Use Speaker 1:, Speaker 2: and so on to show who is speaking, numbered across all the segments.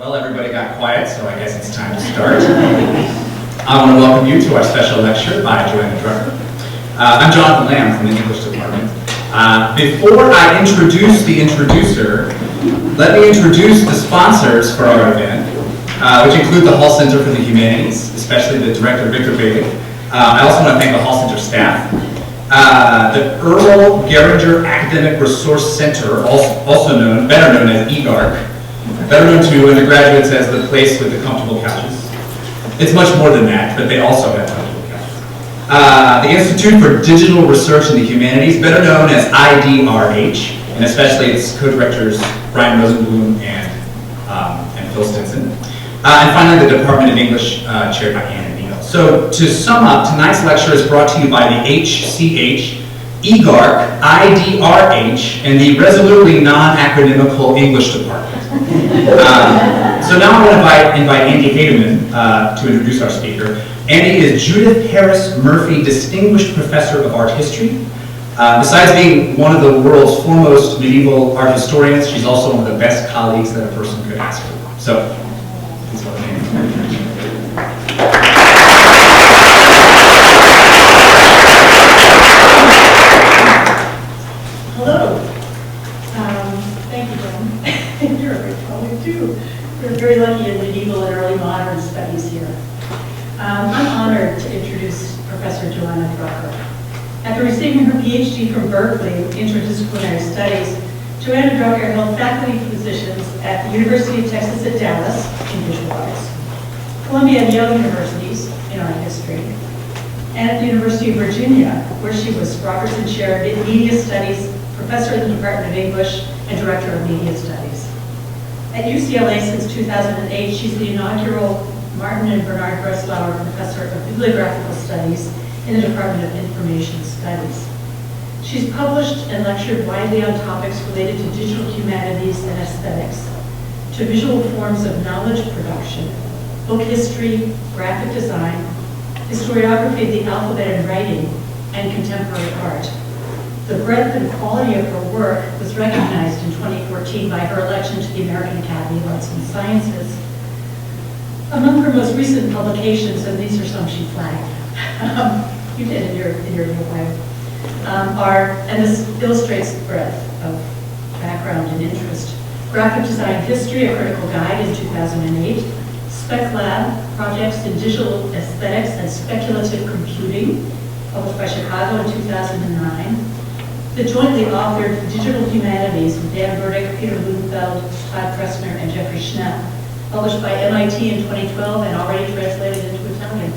Speaker 1: Well, everybody got quiet, so I guess it's time to start. I want to welcome you to our special lecture by Johanna Drucker. I'm Jonathan Lamb from the English department. Before I introduce the introducer, let me introduce the sponsors for our event, which include the Hall Center for the Humanities, especially the director, Victor Bailey. I also want to thank the Hall Center staff. The Earl Gehringer Academic Resource Center, better known as EGARC, better known to undergraduates as the place with the comfortable couches. It's much more than that, but they also have comfortable couches. The Institute for Digital Research in the Humanities, better known as IDRH, and especially its co-directors Brian Rosenblum and Phil Stinson. And finally, the Department of English, chaired by Anna Neal. So to sum up, tonight's lecture is brought to you by the HCH, EGARC, IDRH, and the resolutely non-academical English department. So now I want to invite Andy Hademan to introduce our speaker. Andy is Judith Harris Murphy Distinguished Professor of Art History. Besides being one of the world's foremost medieval art historians, she's also one of the best colleagues that a person could ask for. So, please welcome Andy.
Speaker 2: Hello. Thank you, John. You're a great colleague, too. We're very lucky in medieval and early modern studies here. I'm honored to introduce Professor Johanna Drucker. After receiving her PhD from Berkeley in interdisciplinary studies, Johanna Drucker held faculty positions at the University of Texas at Dallas in visual arts, Columbia and Yale Universities in art history, and at the University of Virginia, where she was Robertson Chair in Media Studies, Professor in the Department of English, and Director of Media Studies. At UCLA since 2008, she's the inaugural Martin and Bernard Breslauer Professor of Bibliographical Studies in the Department of Information Studies. She's published and lectured widely on topics related to digital humanities and aesthetics, to visual forms of knowledge production, book history, graphic design, historiography of the alphabet and writing, and contemporary art. The breadth and quality of her work was recognized in 2014 by her election to the American Academy of Arts and Sciences. Among her most recent publications, and these are some she flagged, you did in your bio, and this illustrates the breadth of background and interest. Graphic Design History, a Critical Guide in 2008, Spec Lab, Projects in Digital Aesthetics and Speculative Computing, published by Chicago in 2009. The jointly authored Digital Humanities with Dan Burdick, Peter Blumenfeld, Todd Kressner, and Jeffrey Schnell, published by MIT in 2012 and already translated into Italian.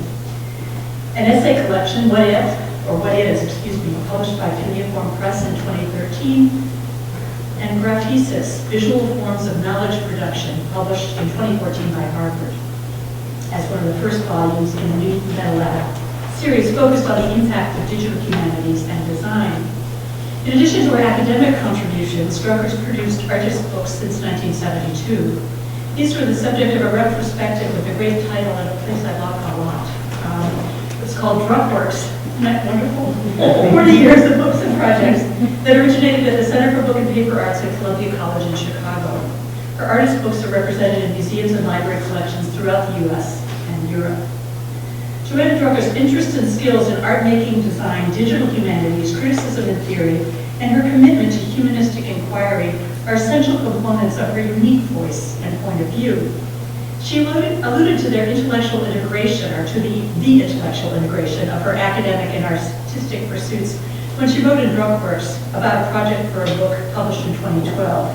Speaker 2: An essay collection, What Is, published by Cuneiform Press in 2013. And Graphesis, Visual Forms of Knowledge Production, published in 2014 by Harvard, as one of the first volumes in the new Meta Lab series focused on the impact of digital humanities and design. In addition to her academic contributions, Drucker's produced artist books since 1972. These were the subject of a retrospective with a great title and a place I love a lot. It's called Druckworks. Isn't that wonderful? 40 years of books and projects that originated at the Center for Book and Paper Arts at Columbia College in Chicago. Her artist books are represented in museums and library collections throughout the U.S. and Europe. Johanna Drucker's interest and skills in art making, design, digital humanities, criticism and theory, and her commitment to humanistic inquiry are essential components of her unique voice and point of view. She alluded to their intellectual integration, or to the intellectual integration of her academic and artistic pursuits when she wrote in Druckworks about a project for a book published in 2012,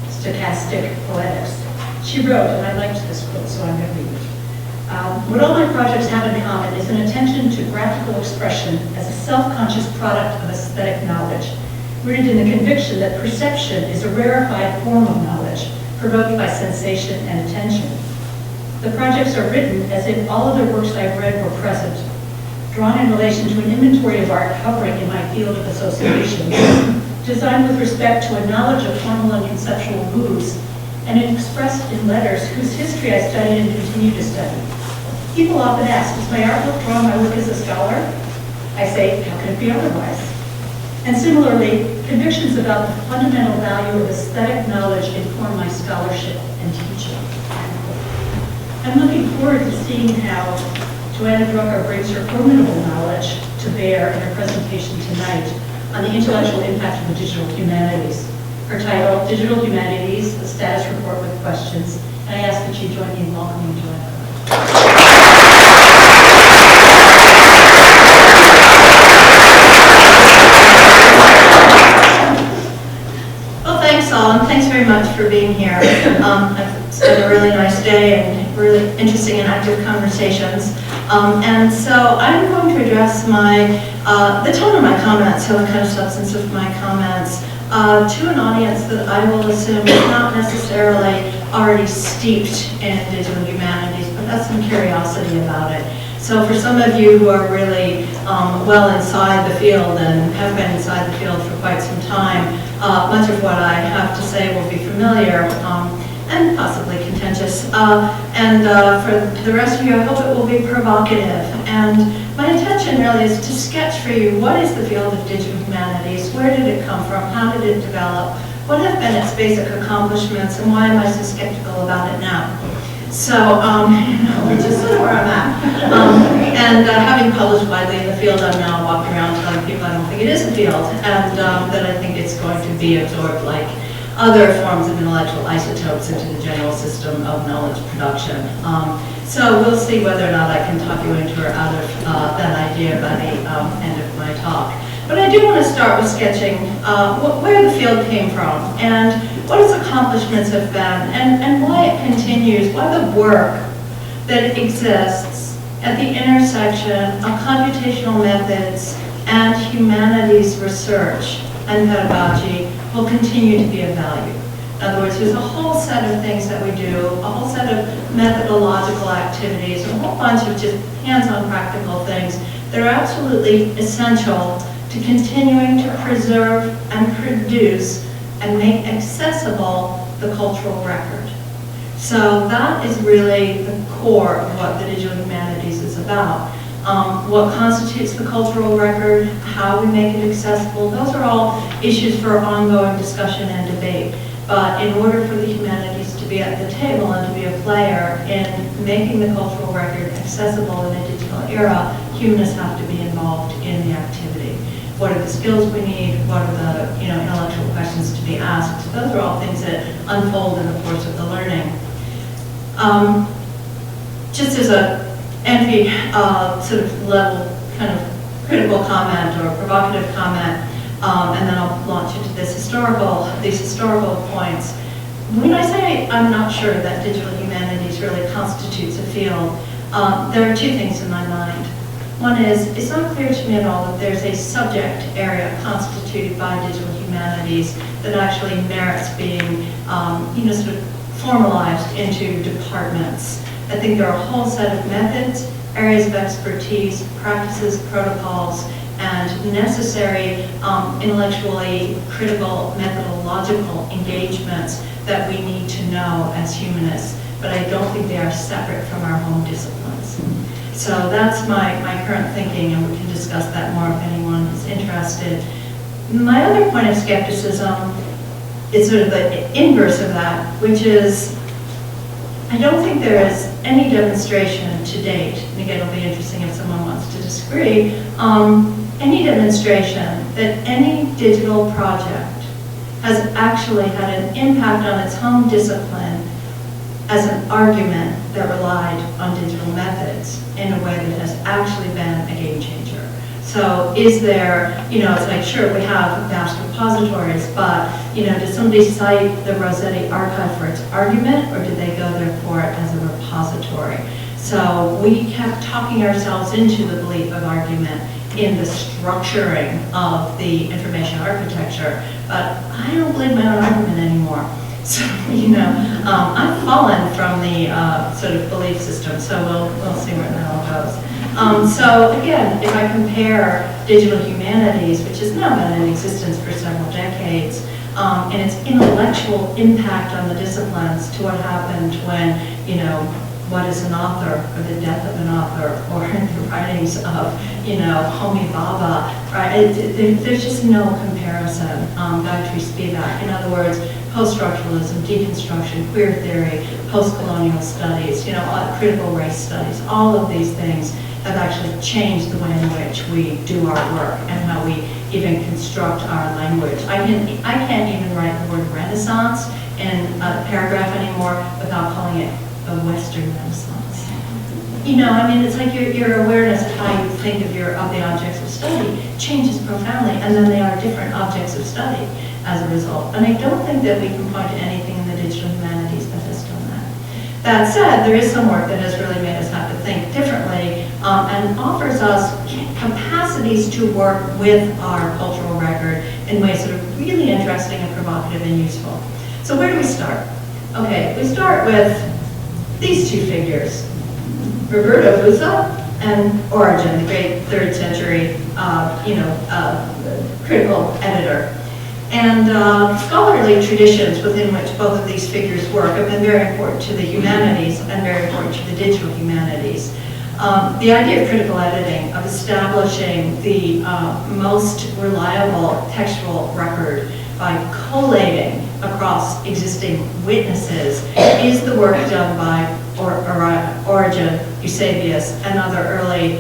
Speaker 2: Stochastic Poetics. She wrote, and I liked this quote, so I'm going to read it. What all my projects have in common is an attention to graphical expression as a self-conscious product of aesthetic knowledge, rooted in the conviction that perception is a rarefied form of knowledge, provoked by sensation and attention. The projects are written as if all of the works I've read were present, drawn in relation to an inventory of art hovering in my field of association, designed with respect to a knowledge of formal and conceptual moves, and expressed in letters whose history I studied and continue to study. People often ask, does my artwork draw my work as a scholar? I say, how can it be otherwise? And similarly, convictions about the fundamental value of aesthetic knowledge inform my scholarship and teaching. I'm looking forward to seeing how Johanna Drucker brings her formidable knowledge to bear in her presentation tonight on the intellectual impact of the digital humanities. Her title, Digital Humanities, a status report with questions. And I ask that you join me in welcoming Johanna.
Speaker 3: Well, thanks all, and thanks very much for being here. It's been a really nice day and really interesting and active conversations. And so I'm going to address the tone of my comments, so the kind of substance of my comments, to an audience that I will assume is not necessarily already steeped in digital humanities, but has some curiosity about it. So for some of you who are really well inside the field and have been inside the field for quite some time, much of what I have to say will be familiar and possibly contentious. And for the rest of you, I hope it will be provocative. And my intention really is to sketch for you what is the field of digital humanities, where did it come from, how did it develop, what have been its basic accomplishments, and why am I so skeptical about it now? So, which is sort of where I'm at. And having published widely in the field, I'm now walking around telling people I don't think it is a field, and that I think it's going to be absorbed like other forms of intellectual isotopes into the general system of knowledge production. So we'll see whether or not I can talk you into or out of that idea by the end of my talk. But I do want to start with sketching where the field came from and what its accomplishments have been and why it continues, why the work that exists at the intersection of computational methods and humanities research and pedagogy will continue to be of value. In other words, there's a whole set of things that we do, a whole set of methodological activities, a whole bunch of just hands-on practical things that are absolutely essential to continuing to preserve and produce and make accessible the cultural record. So that is really the core of what the digital humanities is about. What constitutes the cultural record, how we make it accessible, those are all issues for ongoing discussion and debate. But in order for the humanities to be at the table and to be a player in making the cultural record accessible in a digital era, humanists have to be involved in the activity. What are the skills we need? What are the intellectual questions to be asked? Those are all things that unfold in the course of the learning. Just as a entry sort of level kind of critical comment or provocative comment, and then I'll launch into these historical points. When I say I'm not sure that digital humanities really constitutes a field, there are two things in my mind. One is, it's not clear to me at all that there's a subject area constituted by digital humanities that actually merits being, sort of formalized into departments. I think there are a whole set of methods, areas of expertise, practices, protocols, and necessary intellectually critical methodological engagements that we need to know as humanists, but I don't think they are separate from our home disciplines. So that's my current thinking, and we can discuss that more if anyone is interested. My other point of skepticism is sort of the inverse of that, which is I don't think there is any demonstration to date, and again it'll be interesting if someone wants to disagree, any demonstration that any digital project has actually had an impact on its home discipline as an argument that relied on digital methods in a way that has actually been a game changer. So is there, it's like, sure, we have vast repositories, but, does somebody cite the Rosetta archive for its argument, or did they go there for it as a repository? So we kept talking ourselves into the belief of argument in the structuring of the information architecture, but I don't believe my own argument anymore. So, I've fallen from the sort of belief system, so we'll see where that all goes. So again, if I compare digital humanities, which has now been in existence for several decades, and its intellectual impact on the disciplines to what happened when, what is an author, or the death of an author, or the writings of, Homi Bhabha, right? There's just no comparison. Gayatri Spivak, in other words, post-structuralism, deconstruction, queer theory, post-colonial studies, critical race studies, all of these things have actually changed the way in which we do our work and how we even construct our language. I can't even write the word Renaissance in a paragraph anymore without calling it a Western Renaissance. It's like your awareness of how you think of the objects of study changes profoundly, and then they are different objects of study as a result. And I don't think that we can point to anything in the digital humanities that has done that. That said, there is some work that has really made us have to think differently and offers us capacities to work with our cultural record in ways that are really interesting and provocative and useful. So where do we start? Okay, we start with these two figures, Roberto Buzza and Origen, the great 3rd century, critical editor. And scholarly traditions within which both of these figures work have been very important to the humanities and very important to the digital humanities. The idea of critical editing, of establishing the most reliable textual record by collating across existing witnesses, is the work done by Origen, Eusebius, and other early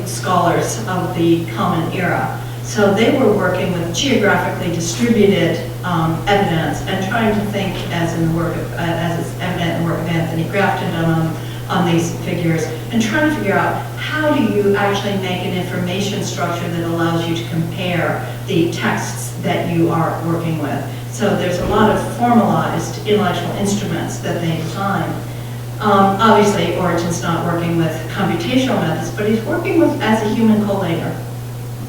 Speaker 3: scholars of the Common Era. So they were working with geographically distributed evidence and trying to think, as is evident in the work of Anthony Grafton done on these figures, and trying to figure out how do you actually make an information structure that allows you to compare the texts that you are working with. So there's a lot of formalized intellectual instruments that they design. Obviously, Origen's not working with computational methods, but he's working as a human collator.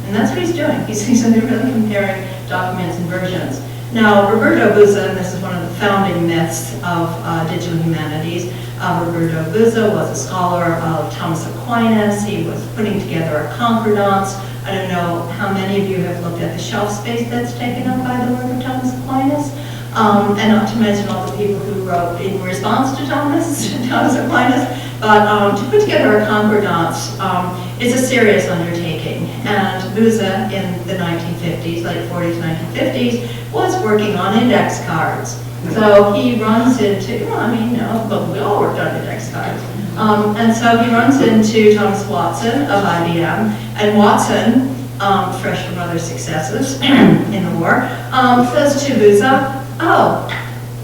Speaker 3: And that's what he's doing. He's really comparing documents and versions. Now, Roberto Buzza, and this is one of the founding myths of digital humanities, Roberto Buzza was a scholar of Thomas Aquinas. He was putting together a concordance. I don't know how many of you have looked at the shelf space that's taken up by the work of Thomas Aquinas. And not to mention all the people who wrote in response to Thomas Aquinas. But to put together a concordance is a serious undertaking. And Buzza in the 1950s, late 40s, 1950s, was working on index cards. So he runs into, but we all worked on index cards. And so he runs into Thomas Watson of IBM, and Watson, fresh from other successes in the war, says to Buzza, oh,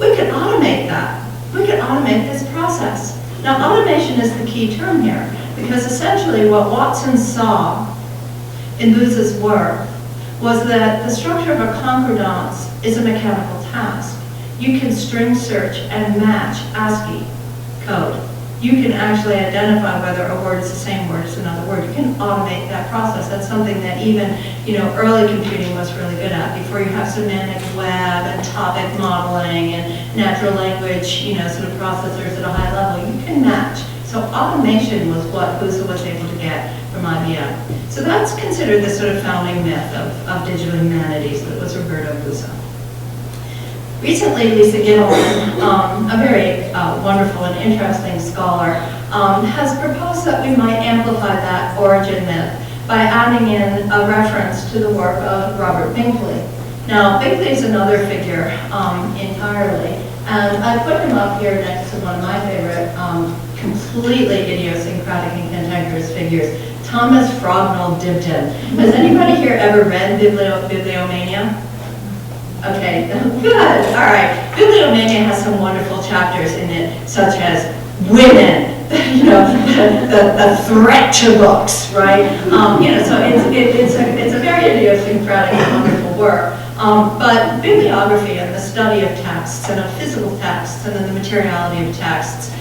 Speaker 3: we could automate that. We could automate this process. Now, automation is the key term here, because essentially what Watson saw in Buzza's work was that the structure of a concordance is a mechanical task. You can string search and match ASCII code. You can actually identify whether a word is the same word as another word. You can automate that process. That's something that even, early computing was really good at. Before you have semantic web and topic modeling and natural language, sort of processors at a high level, you can match. So automation was what Buzza was able to get from IBM. So that's considered the sort of founding myth of digital humanities. That was Roberto Buzza. Recently, Lisa Gittleman, a very wonderful and interesting scholar, has proposed that we might amplify that origin myth by adding in a reference to the work of Robert Binkley. Now, Binkley is another figure entirely, and I put him up here next to one of my favorite completely idiosyncratic and cantankerous figures, Thomas Frognall Dibdin. Has anybody here ever read Bibliomania? Okay, good, all right. Bibliomania has some wonderful chapters in it, such as women, the threat to books, right? So it's a very idiosyncratic and wonderful work. But bibliography and the study of texts and of physical texts and then the materiality of texts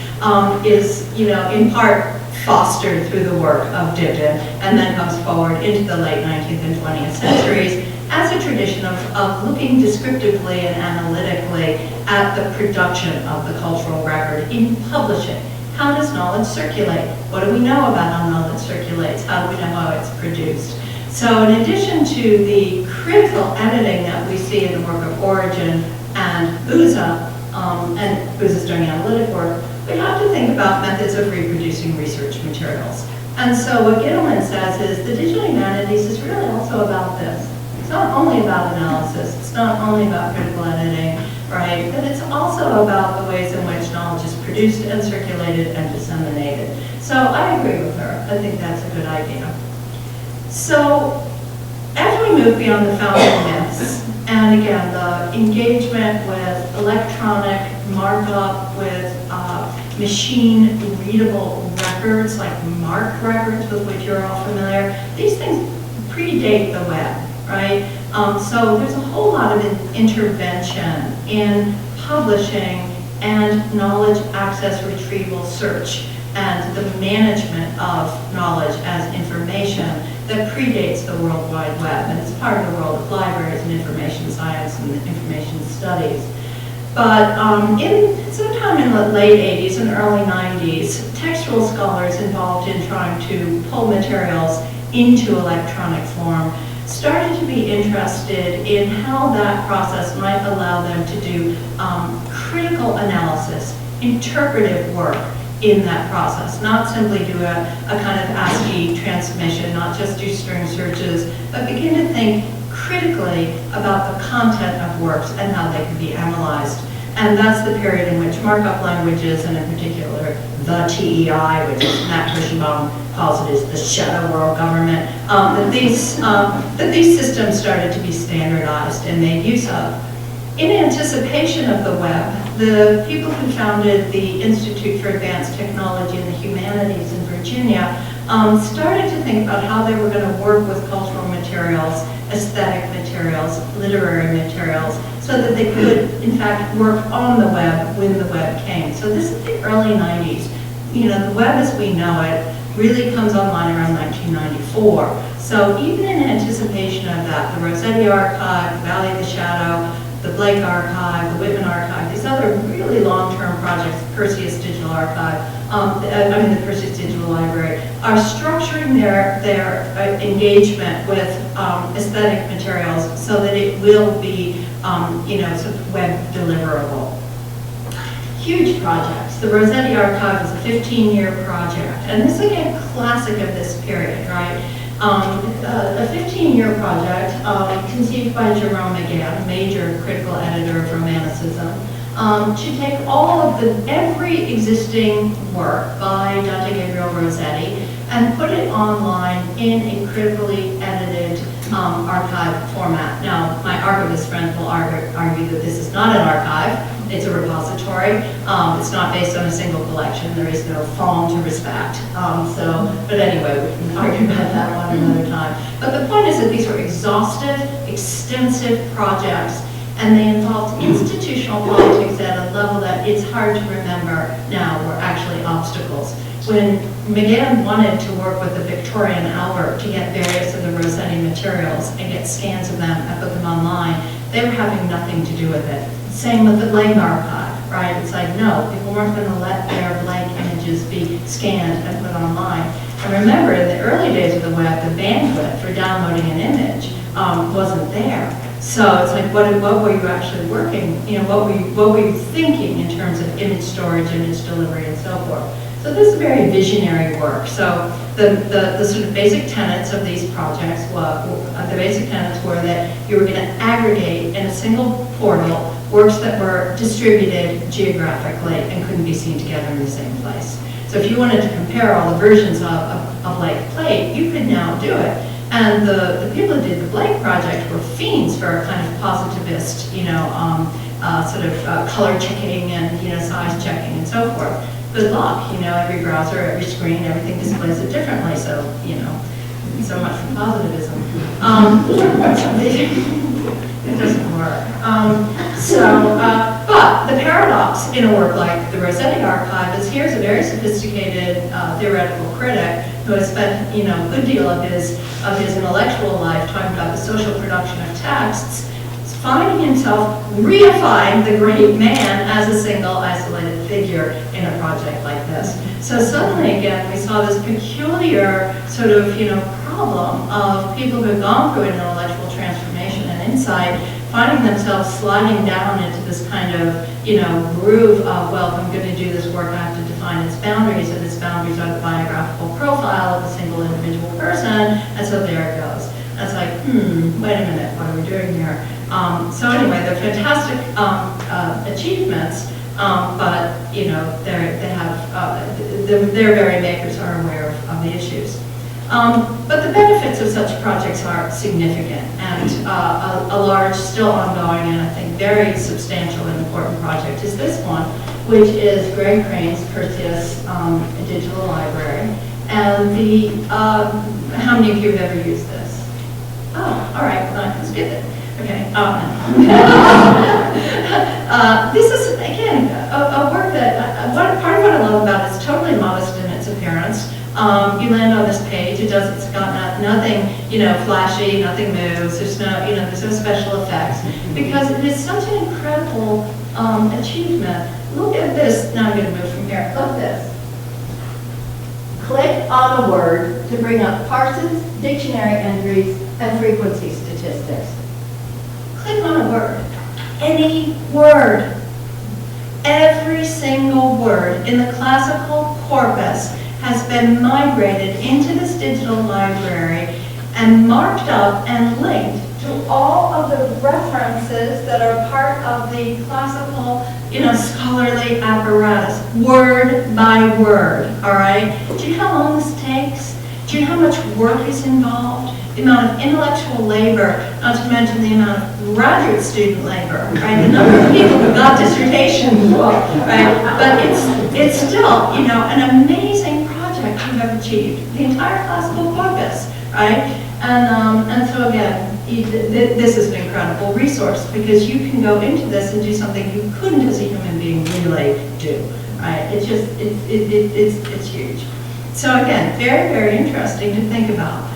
Speaker 3: is, in part fostered through the work of Dibdin and then comes forward into the late 19th and 20th centuries as a tradition of looking descriptively and analytically at the production of the cultural record in publishing. How does knowledge circulate? What do we know about how knowledge circulates? How do we know how it's produced? So in addition to the critical editing that we see in the work of Origen and Buzza, and Buzza's doing analytic work, we we have to think about methods of reproducing research materials. And so what Gittleman says is the digital humanities is really also about this. It's not only about analysis, it's not only about critical editing, right? But it's also about the ways in which knowledge is produced and circulated and disseminated. So I agree with her. I think that's a good idea. So as we move beyond the founding myths, and again, the engagement with electronic markup, with machine-readable records, like MARC records with which you're all familiar, these things predate the web, right? So there's a whole lot of intervention in publishing and knowledge access retrieval search and the management of knowledge as information that predates the World Wide Web, and it's part of the world of libraries and information science and information studies. But sometime in the late 80s and early 90s, textual scholars involved in trying to pull materials into electronic form started to be interested in how that process might allow them to do critical analysis, interpretive work in that process, not simply do a kind of ASCII transmission, not just do string searches, but begin to think critically about the content of works and how they can be analyzed. And that's the period in which markup languages, and in particular the TEI, which Matt Kirschenbaum calls it, is the shadow world government, that these systems started to be standardized and made use of. In anticipation of the web, the people who founded the Institute for Advanced Technology and the Humanities in Virginia started to think about how they were going to work with cultural materials, aesthetic materials, literary materials, so that they could, in fact, work on the web when the web came. So this is the early 90s. You know, the web as we know it really comes online around 1994. So even in anticipation of that, the Rosetta Archive, the Valley of the Shadow, the Blake Archive, the Whitman Archive, these other really long-term projects, Perseus Digital Archive, the Perseus Digital Library, are structuring their engagement with aesthetic materials so that it will be, sort of web deliverable. Huge projects. The Rosetta Archive is a 15-year project, and this again, classic of this period, right? A 15-year project conceived by Jerome again, a major critical editor of Romanticism, to take every existing work by Dante Gabriel Rossetti and put it online in a critically edited archive format. Now, my archivist friends will argue that this is not an archive. It's a repository. It's not based on a single collection. There is no faun to respect. But anyway, we can argue about that one another time. But the point is that these were exhaustive, extensive projects, and they involved institutional politics at a level that it's hard to remember now were actually obstacles. When McGann wanted to work with the Victorian Albert to get various of the Rossetti materials and get scans of them and put them online, they were having nothing to do with it. Same with the Blake Archive, right? It's like, no, people weren't going to let their blank images be scanned and put online. And remember, in the early days of the web, the bandwidth for downloading an image wasn't there. So it's like, what were you actually working? What were you thinking in terms of image storage, image delivery, and so forth? So this is very visionary work. So the sort of basic tenets of these projects were that you were going to aggregate in a single portal works that were distributed geographically and couldn't be seen together in the same place. So if you wanted to compare all the versions of Blake Plate, you could now do it. And the people who did the Blake project were fiends for a kind of positivist, sort of color checking and size checking and so forth. Good luck, every browser, every screen, everything displays it differently. So so much for positivism. It doesn't work. But the paradox in a work like the Rossetti Archive is here's a very sophisticated theoretical critic who has spent a good deal of his intellectual life talking about the social production of texts, finding himself reifying the great man as a single isolated figure in a project like this. So suddenly again we saw this peculiar sort of problem of people who have gone through an intellectual transformation and insight finding themselves sliding down into this kind of, groove of, well, if I'm going to do this work, I have to define its boundaries, and its boundaries are the biographical profile of a single individual person, and so there it goes. And it's like, wait a minute, what are we doing here? So anyway, they're fantastic achievements, but their very makers are aware of the issues. But the benefits of such projects are significant, and a large, still ongoing, and I think very substantial and important project is this one, which is Greg Crane's Perseus digital library. And how many of you have ever used this? Oh, all right, let's get it. Okay. This is, again, a work that, part of what I love about it is totally modest in its appearance. You land on this page, it's got nothing, flashy, nothing moves, there's no special effects, because it is such an incredible achievement. Look at this, now I'm going to move from here, look at this. Click on a word to bring up parsons, dictionary entries, and frequency statistics. Click on a word, any word. Every single word in the classical corpus has been migrated into this digital library and marked up and linked to all of the references that are part of the classical, scholarly apparatus, word by word, all right? Do you know how long this takes? Do you know how much work is involved? The amount of intellectual labor, not to mention the amount of graduate student labor, right? The number of people who got dissertations, right? But it's still, an amazing project you have achieved. The entire classical corpus, right? And so again, this is an incredible resource because you can go into this and do something you couldn't as a human being really do, right? It's just, it's huge. So again, very, very interesting to think about.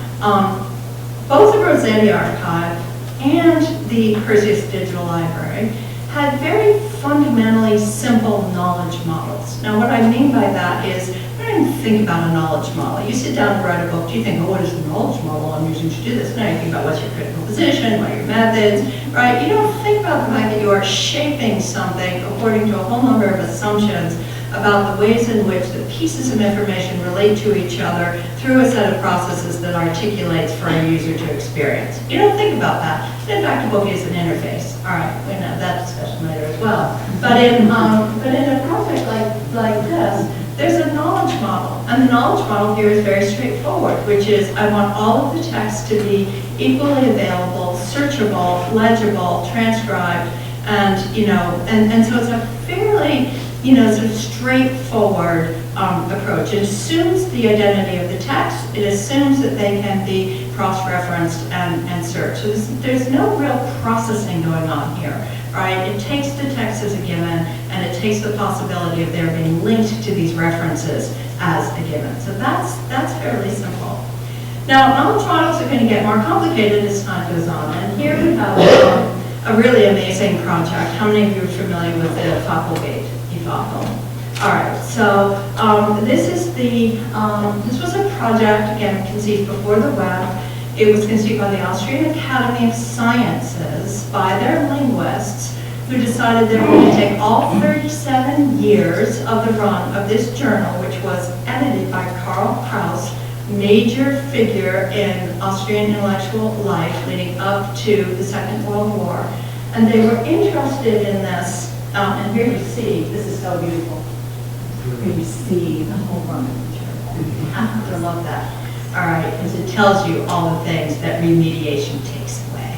Speaker 3: Both the Rosetta archive and the Perseus Digital Library had very fundamentally simple knowledge models. Now what I mean by that is, I don't even think about a knowledge model. You sit down to write a book, do you think, oh, what is the knowledge model I'm using to do this? No, you think about what's your critical position, what are your methods, right? You don't think about the fact that you are shaping something according to a whole number of assumptions about the ways in which the pieces of information relate to each other through a set of processes that articulates for a user to experience. You don't think about that. In fact, a book is an interface. All right, we know that discussion later as well. But in a project like this, there's a knowledge model. And the knowledge model here is very straightforward, which is I want all of the text to be equally available, searchable, legible, transcribed, and so it's a fairly sort of straightforward approach. It assumes the identity of the text. It assumes that they can be cross-referenced and searched. So there's no real processing going on here, right? It takes the text as a given, and it takes the possibility of there being linked to these references as a given. So that's fairly simple. Now, knowledge models are going to get more complicated as time goes on, and here we have a really amazing project. How many of you are familiar with the Fackelgate? All right, so this was a project, again, conceived before the web. It was conceived by the Austrian Academy of Sciences by their linguists who decided they were going to take all 37 years of the run of this journal, which was edited by Karl Kraus, major figure in Austrian intellectual life leading up to the Second World War. And they were interested in this. And here you see, this is so beautiful. Here you see the whole run of the journal. I love that. All right, because it tells you all the things that remediation takes away.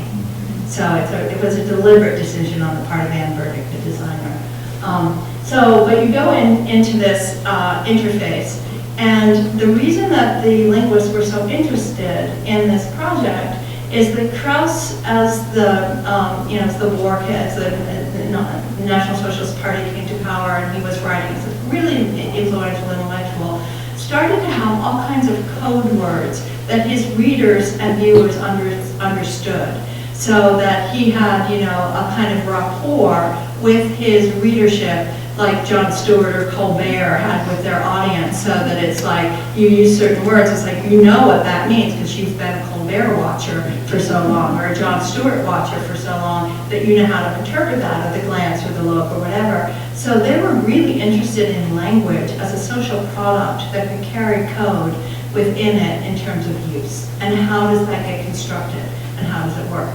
Speaker 3: So it was a deliberate decision on the part of Anne Burdick, the designer. But you go into this interface, and the reason that the linguists were so interested in this project is that Kraus, as the war as the National Socialist Party came to power, and he was writing as a really influential intellectual, started to have all kinds of code words that his readers and viewers understood, so that he had, a kind of rapport with his readership like Jon Stewart or Colbert had with their audience, so that it's like you use certain words, it's like you know what that means because you've been a Colbert watcher for so long or a Jon Stewart watcher for so long that you know how to interpret that at the glance or the look or whatever. So they were really interested in language as a social product that could carry code within it in terms of use. And how does that get constructed and how does it work?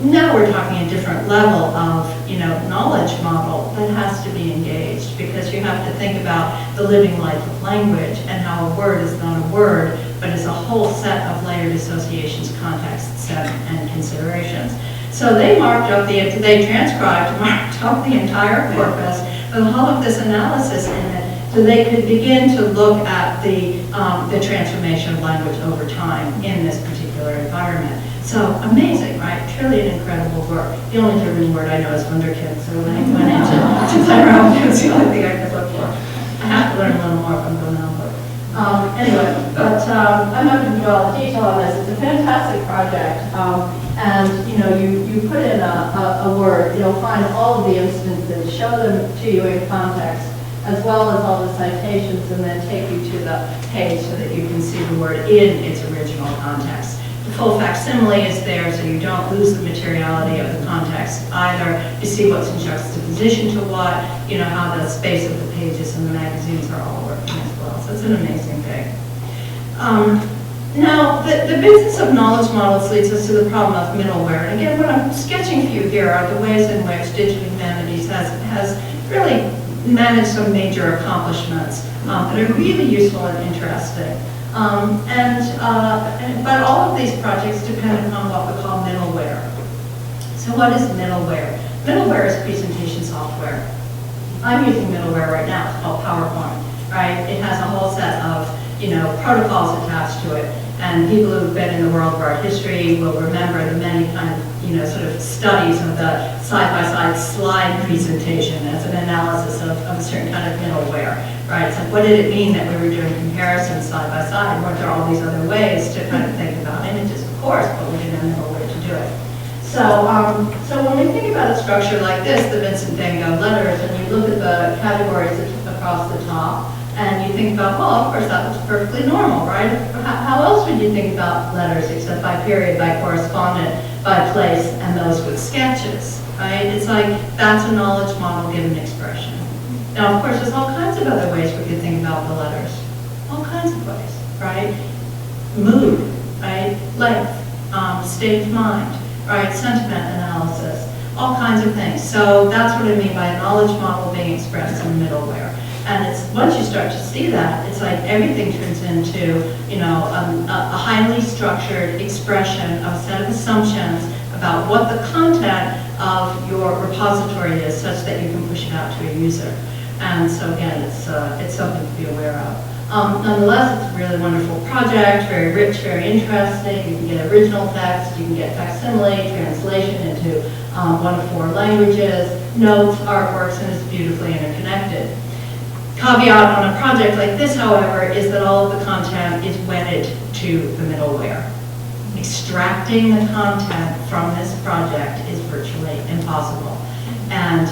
Speaker 3: Now we're talking a different level of, knowledge model that has to be engaged because you have to think about the living life of language and how a word is not a word, but is a whole set of layered associations, contexts, and considerations. So they transcribed, marked up the entire corpus with all of this analysis in it so they could begin to look at the transformation of language over time in this particular environment. So amazing, right? Truly an incredible work. The only German word I know is Wunderkind, so when I went into Cyber, it was the only thing I could look for. I have to learn a little more if I'm going to Hamlet. Anyway, but I'm not going to do all the detail on this. It's a fantastic project, and you put in a word, you'll find all of the instances, show them to you in context, as well as all the citations, and then take you to the page so that you can see the word in its original context. The full facsimile is there so you don't lose the materiality of the context either. You see what's in juxtaposition to what, how the space of the pages and the magazines are all working as well. So it's an amazing thing. Now, the business of knowledge models leads us to the problem of middleware. And again, what I'm sketching for you here are the ways in which digital humanities has really managed some major accomplishments that are really useful and interesting. But all of these projects depend upon what we call middleware. So what is middleware? Middleware is presentation software. I'm using middleware right now. It's called PowerPoint, right? It has a whole set of, protocols attached to it. And people who've been in the world of art history will remember the many kind of, sort of studies of the side-by-side slide presentation as an analysis of a certain kind of middleware, right? It's like, what did it mean that we were doing comparisons side-by-side? Weren't there all these other ways to kind of think about images? Of course, but we didn't have a middleware to do it. So when we think about a structure like this, the Vincent van Gogh letters, and you look at the categories across the top, and you think about, well, of course, that looks perfectly normal, right? How else would you think about letters except by period, by correspondent, by place, and those with sketches, right? It's like, that's a knowledge model given expression. Now, of course, there's all kinds of other ways we could think about the letters. All kinds of ways, right? Mood, right? Length, state of mind, right? Sentiment analysis, all kinds of things. So that's what I mean by a knowledge model being expressed in middleware. And it's once you start to see that, it's like everything turns into, a highly structured expression of a set of assumptions about what the content of your repository is, such that you can push it out to a user. And so again, it's something to be aware of. Nonetheless, it's a really wonderful project, very rich, very interesting. You can get original text, you can get facsimile, translation into 1 of 4 languages, notes, artworks, and it's beautifully interconnected. Caveat on a project like this, however, is that all of the content is wedded to the middleware. Extracting the content from this project is virtually impossible. And,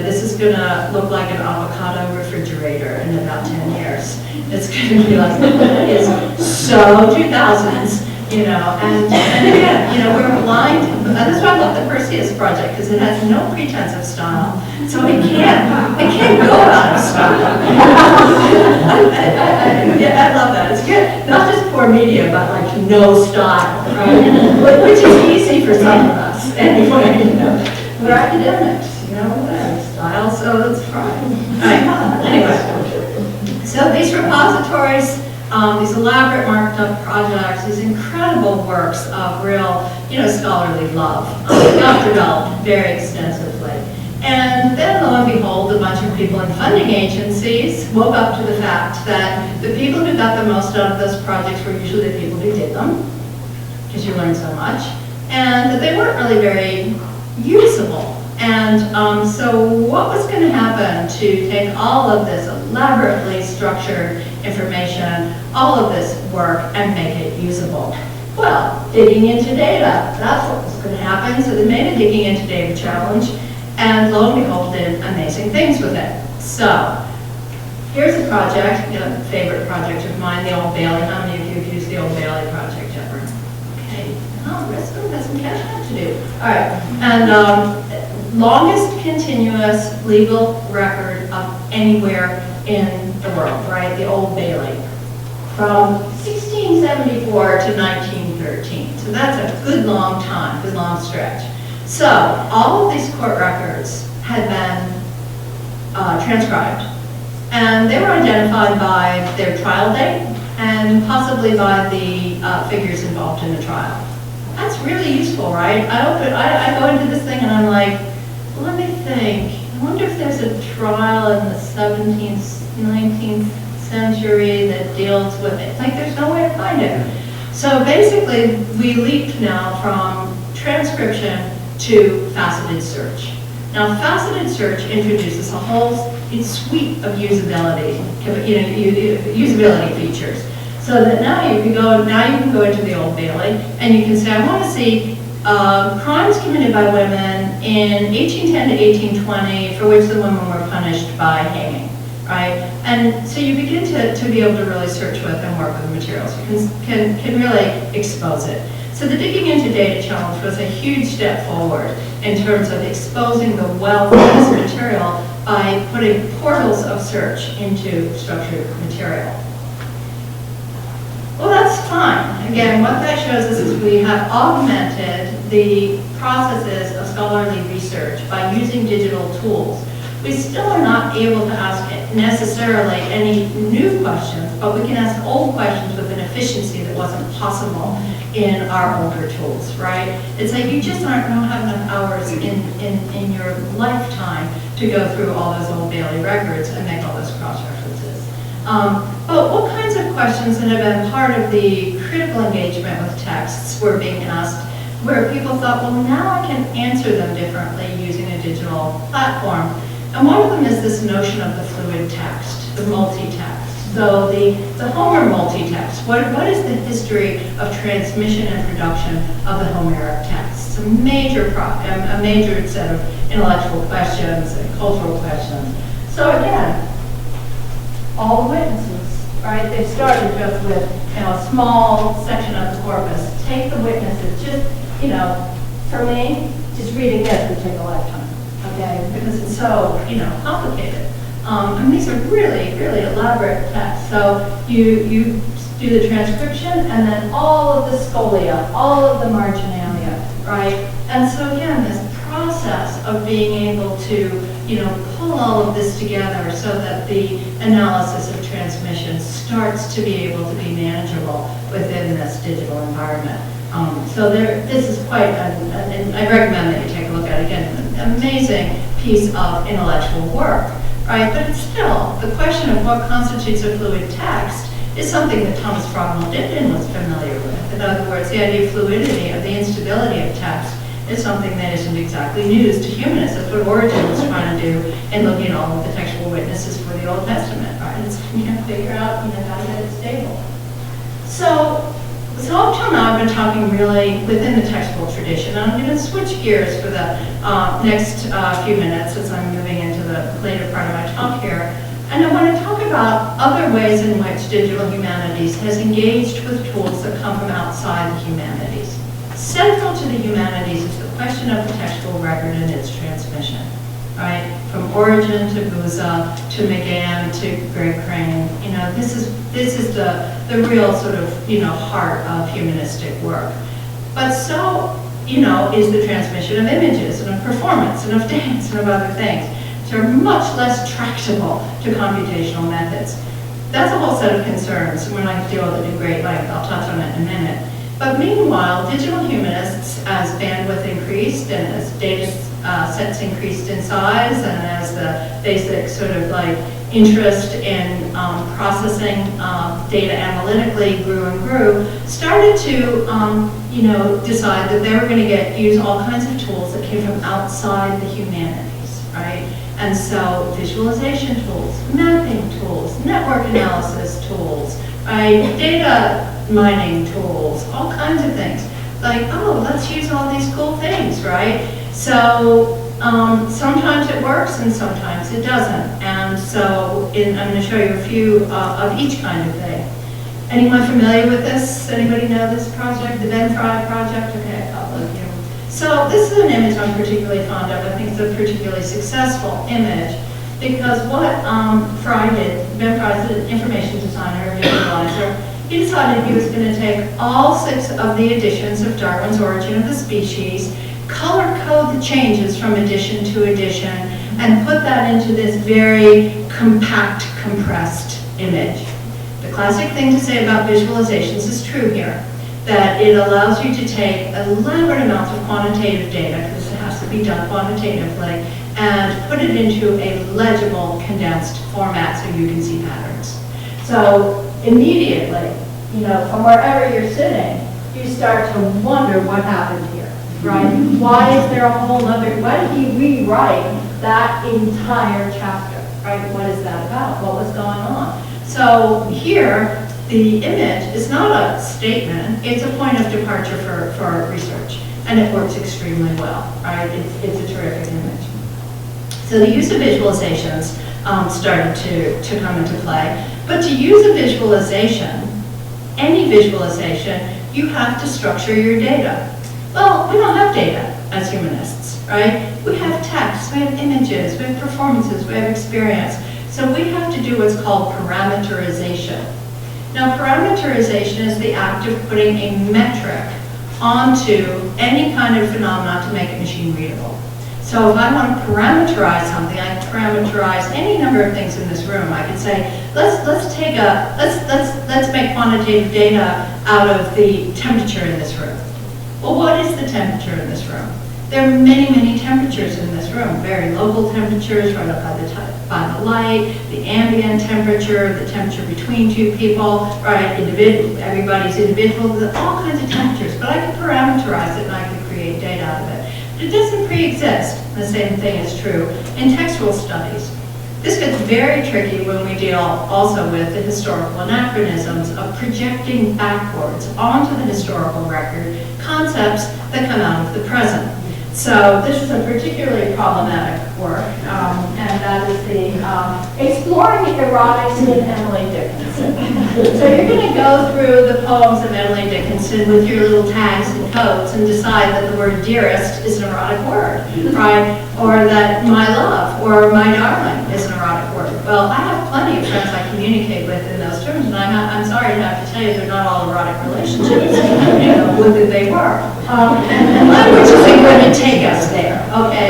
Speaker 3: this is going to look like an avocado refrigerator in about 10 years. It's going to be like, it is so 2000s, and again, we're blind. That's why I love the Perseus project, because it has no pretense of style. So it can't go out of style. I love that. It's good. Not just poor media, but like no style, right? Which is easy for some of us. Anyway, we're academics, style, so that's fine. Right. Anyway, so these repositories, these elaborate marked up projects, these incredible works of real, scholarly love, got developed very extensively. And then, lo and behold, a bunch of people in funding agencies woke up to the fact that the people who got the most out of those projects were usually the people who did them, because you learn so much, and that they weren't really very usable. And so what was going to happen to take all of this elaborately structured information, all of this work, and make it usable? Well, digging into data, that's what was going to happen. So they made a digging into data challenge. and lo and behold, did amazing things with it. So, here's a project, a favorite project of mine, the Old Bailey. How many of you have used the Old Bailey project ever? Okay, oh, the rest of them has some catching up to do. All right, and longest continuous legal record of anywhere in the world, right? The Old Bailey, from 1674 to 1913. So that's a good long time, good long stretch. So all of these court records had been transcribed, and they were identified by their trial date and possibly by the figures involved in the trial. That's really useful, right? I go into this thing and I'm like, let me think. I wonder if there's a trial in the 17th, 19th century that deals with it. Like, there's no way to find it. So basically, we leaped now from transcription to faceted search. Now, faceted search introduces a whole suite of usability, usability features. So that now you can go into the Old Bailey and you can say, I want to see crimes committed by women in 1810 to 1820 for which the women were punished by hanging, right? And so you begin to be able to really search with and work with materials. You can really expose it. So the Digging Into Data Challenge was a huge step forward in terms of exposing the wealth of this material by putting portals of search into structured material. Well, that's fine. Again, what that shows us is we have augmented the processes of scholarly research by using digital tools. We still are not able to ask necessarily any new questions, but we can ask old questions with an efficiency that wasn't possible in our older tools, right? It's like you just don't have enough hours in your lifetime to go through all those Old Bailey records and make all those cross-references. But what kinds of questions that have been part of the critical engagement with texts were being asked where people thought, well, now I can answer them differently using a digital platform. And one of them is this notion of the fluid text, the multi-text. So the Homer multi-text, what is the history of transmission and production of the Homeric text? It's a major set of intellectual questions and cultural questions. So again, all the witnesses, right? They started just with a small section of the corpus. Take the witnesses, just, for me, just reading this would take a lifetime. Okay, because it's so, complicated. And these are really, really elaborate texts. So you do the transcription and then all of the scholia, all of the marginalia, right? And so again, this process of being able to, pull all of this together so that the analysis of transmission starts to be able to be manageable within this digital environment. So this is quite, and I recommend that you take a look at it again, an amazing piece of intellectual work, right? But it's still, the question of what constitutes a fluid text is something that Thomas Frognall-Dibdin was familiar with. In other words, the idea of fluidity, of the instability of text, is something that isn't exactly news to humanists. That's what Origen was trying to do in looking at all of the textual witnesses for the Old Testament, right? It's figure out, how to get it stable. So up till now, I've been talking really within the textual tradition, and I'm going to switch gears for the next few minutes as I'm moving into the later part of my talk here. And I want to talk about other ways in which digital humanities has engaged with tools that come from outside the humanities. Central to the humanities is the question of the textual record and its transmission, right? From Origen to Buza to McGann to Greg Crane, this is the real sort of, heart of humanistic work. But so, is the transmission of images and of performance and of dance and of other things. They're much less tractable to computational methods. That's a whole set of concerns, and we're not going to deal with it in great length. I'll touch on it in a minute. But meanwhile, digital humanists, as bandwidth increased and as data sets increased in size and as the basic sort of interest in processing data analytically grew and grew, started to decide that they were going to use all kinds of tools that came from outside the humanities, right? And so visualization tools, mapping tools, network analysis tools, right? Data mining tools, all kinds of things. Let's use all these cool things, right? So sometimes it works and sometimes it doesn't. And so I'm going to show you a few of each kind of thing. Anyone familiar with this? Anybody know this project, the Ben Fry project? Okay, a couple of you. So this is an image I'm particularly fond of. I think it's a particularly successful image because what Fry did, Ben Fry is an information designer, visualizer, he decided he was going to take all 6 of the editions of Darwin's Origin of the Species, color code the changes from edition to edition, and put that into this very compact, compressed image. The classic thing to say about visualizations is true here, that it allows you to take elaborate amounts of quantitative data, because it has to be done quantitatively, and put it into a legible, condensed format so you can see patterns. So immediately, from wherever you're sitting, you start to wonder what happened here, right? Why is there a whole other, why did he rewrite that entire chapter, right? What is that about? What was going on? So here, the image is not a statement, it's a point of departure for research, and it works extremely well, right? It's a terrific image. So the use of visualizations started to come into play, but to use a visualization, any visualization, you have to structure your data. Well, we don't have data as humanists, right? We have text, we have images, we have performances, we have experience. So we have to do what's called parameterization. Now, parameterization is the act of putting a metric onto any kind of phenomenon to make it machine readable. So if I want to parameterize something, I can parameterize any number of things in this room. I could say, let's make quantitative data out of the temperature in this room. Well, what is the temperature in this room? There are many, many temperatures in this room. Very local temperatures, right up by the light, the ambient temperature, the temperature between 2 people, right? Everybody's individual, all kinds of temperatures. But I can parameterize it and I can create data out of it. But it doesn't pre-exist. The same thing is true in textual studies. This gets very tricky when we deal also with the historical anachronisms of projecting backwards onto the historical record concepts that come out of the present. So this is a particularly problematic work, and that is the Exploring Erotics in Emily Dickinson. So you're going to go through the poems of Emily Dickinson with your little tags and codes and decide that the word dearest is an erotic word, right? Or that my love or my darling is an erotic word. Well, I have plenty of friends I communicate with in those terms, and I'm sorry to have to tell you they're not all erotic relationships. Would that they were. And language isn't going to take us there, okay?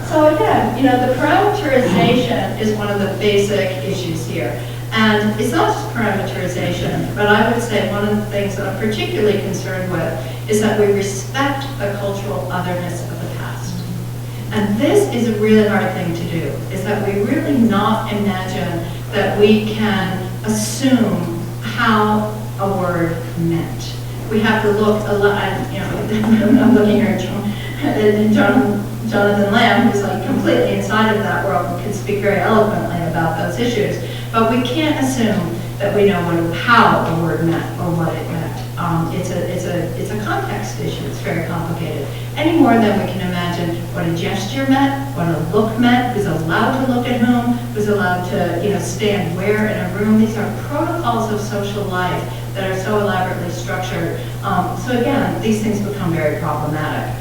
Speaker 3: So again, the parameterization is one of the basic issues here. And it's not just parameterization, but I would say one of the things that I'm particularly concerned with is that we respect the cultural otherness of the past. And this is a really hard thing to do, is that we really not imagine that we can assume how a word meant. We have to look a lot, I'm looking here at Jonathan Lamb, who's like completely inside of that world and can speak very eloquently about those issues. But we can't assume that we know how a word meant or what it meant. It's a context issue. It's very complicated. Any more than we can imagine what a gesture meant, what a look meant, who's allowed to look at whom, who's allowed to stand where in a room. These are protocols of social life that are so elaborately structured. So again, these things become very problematic.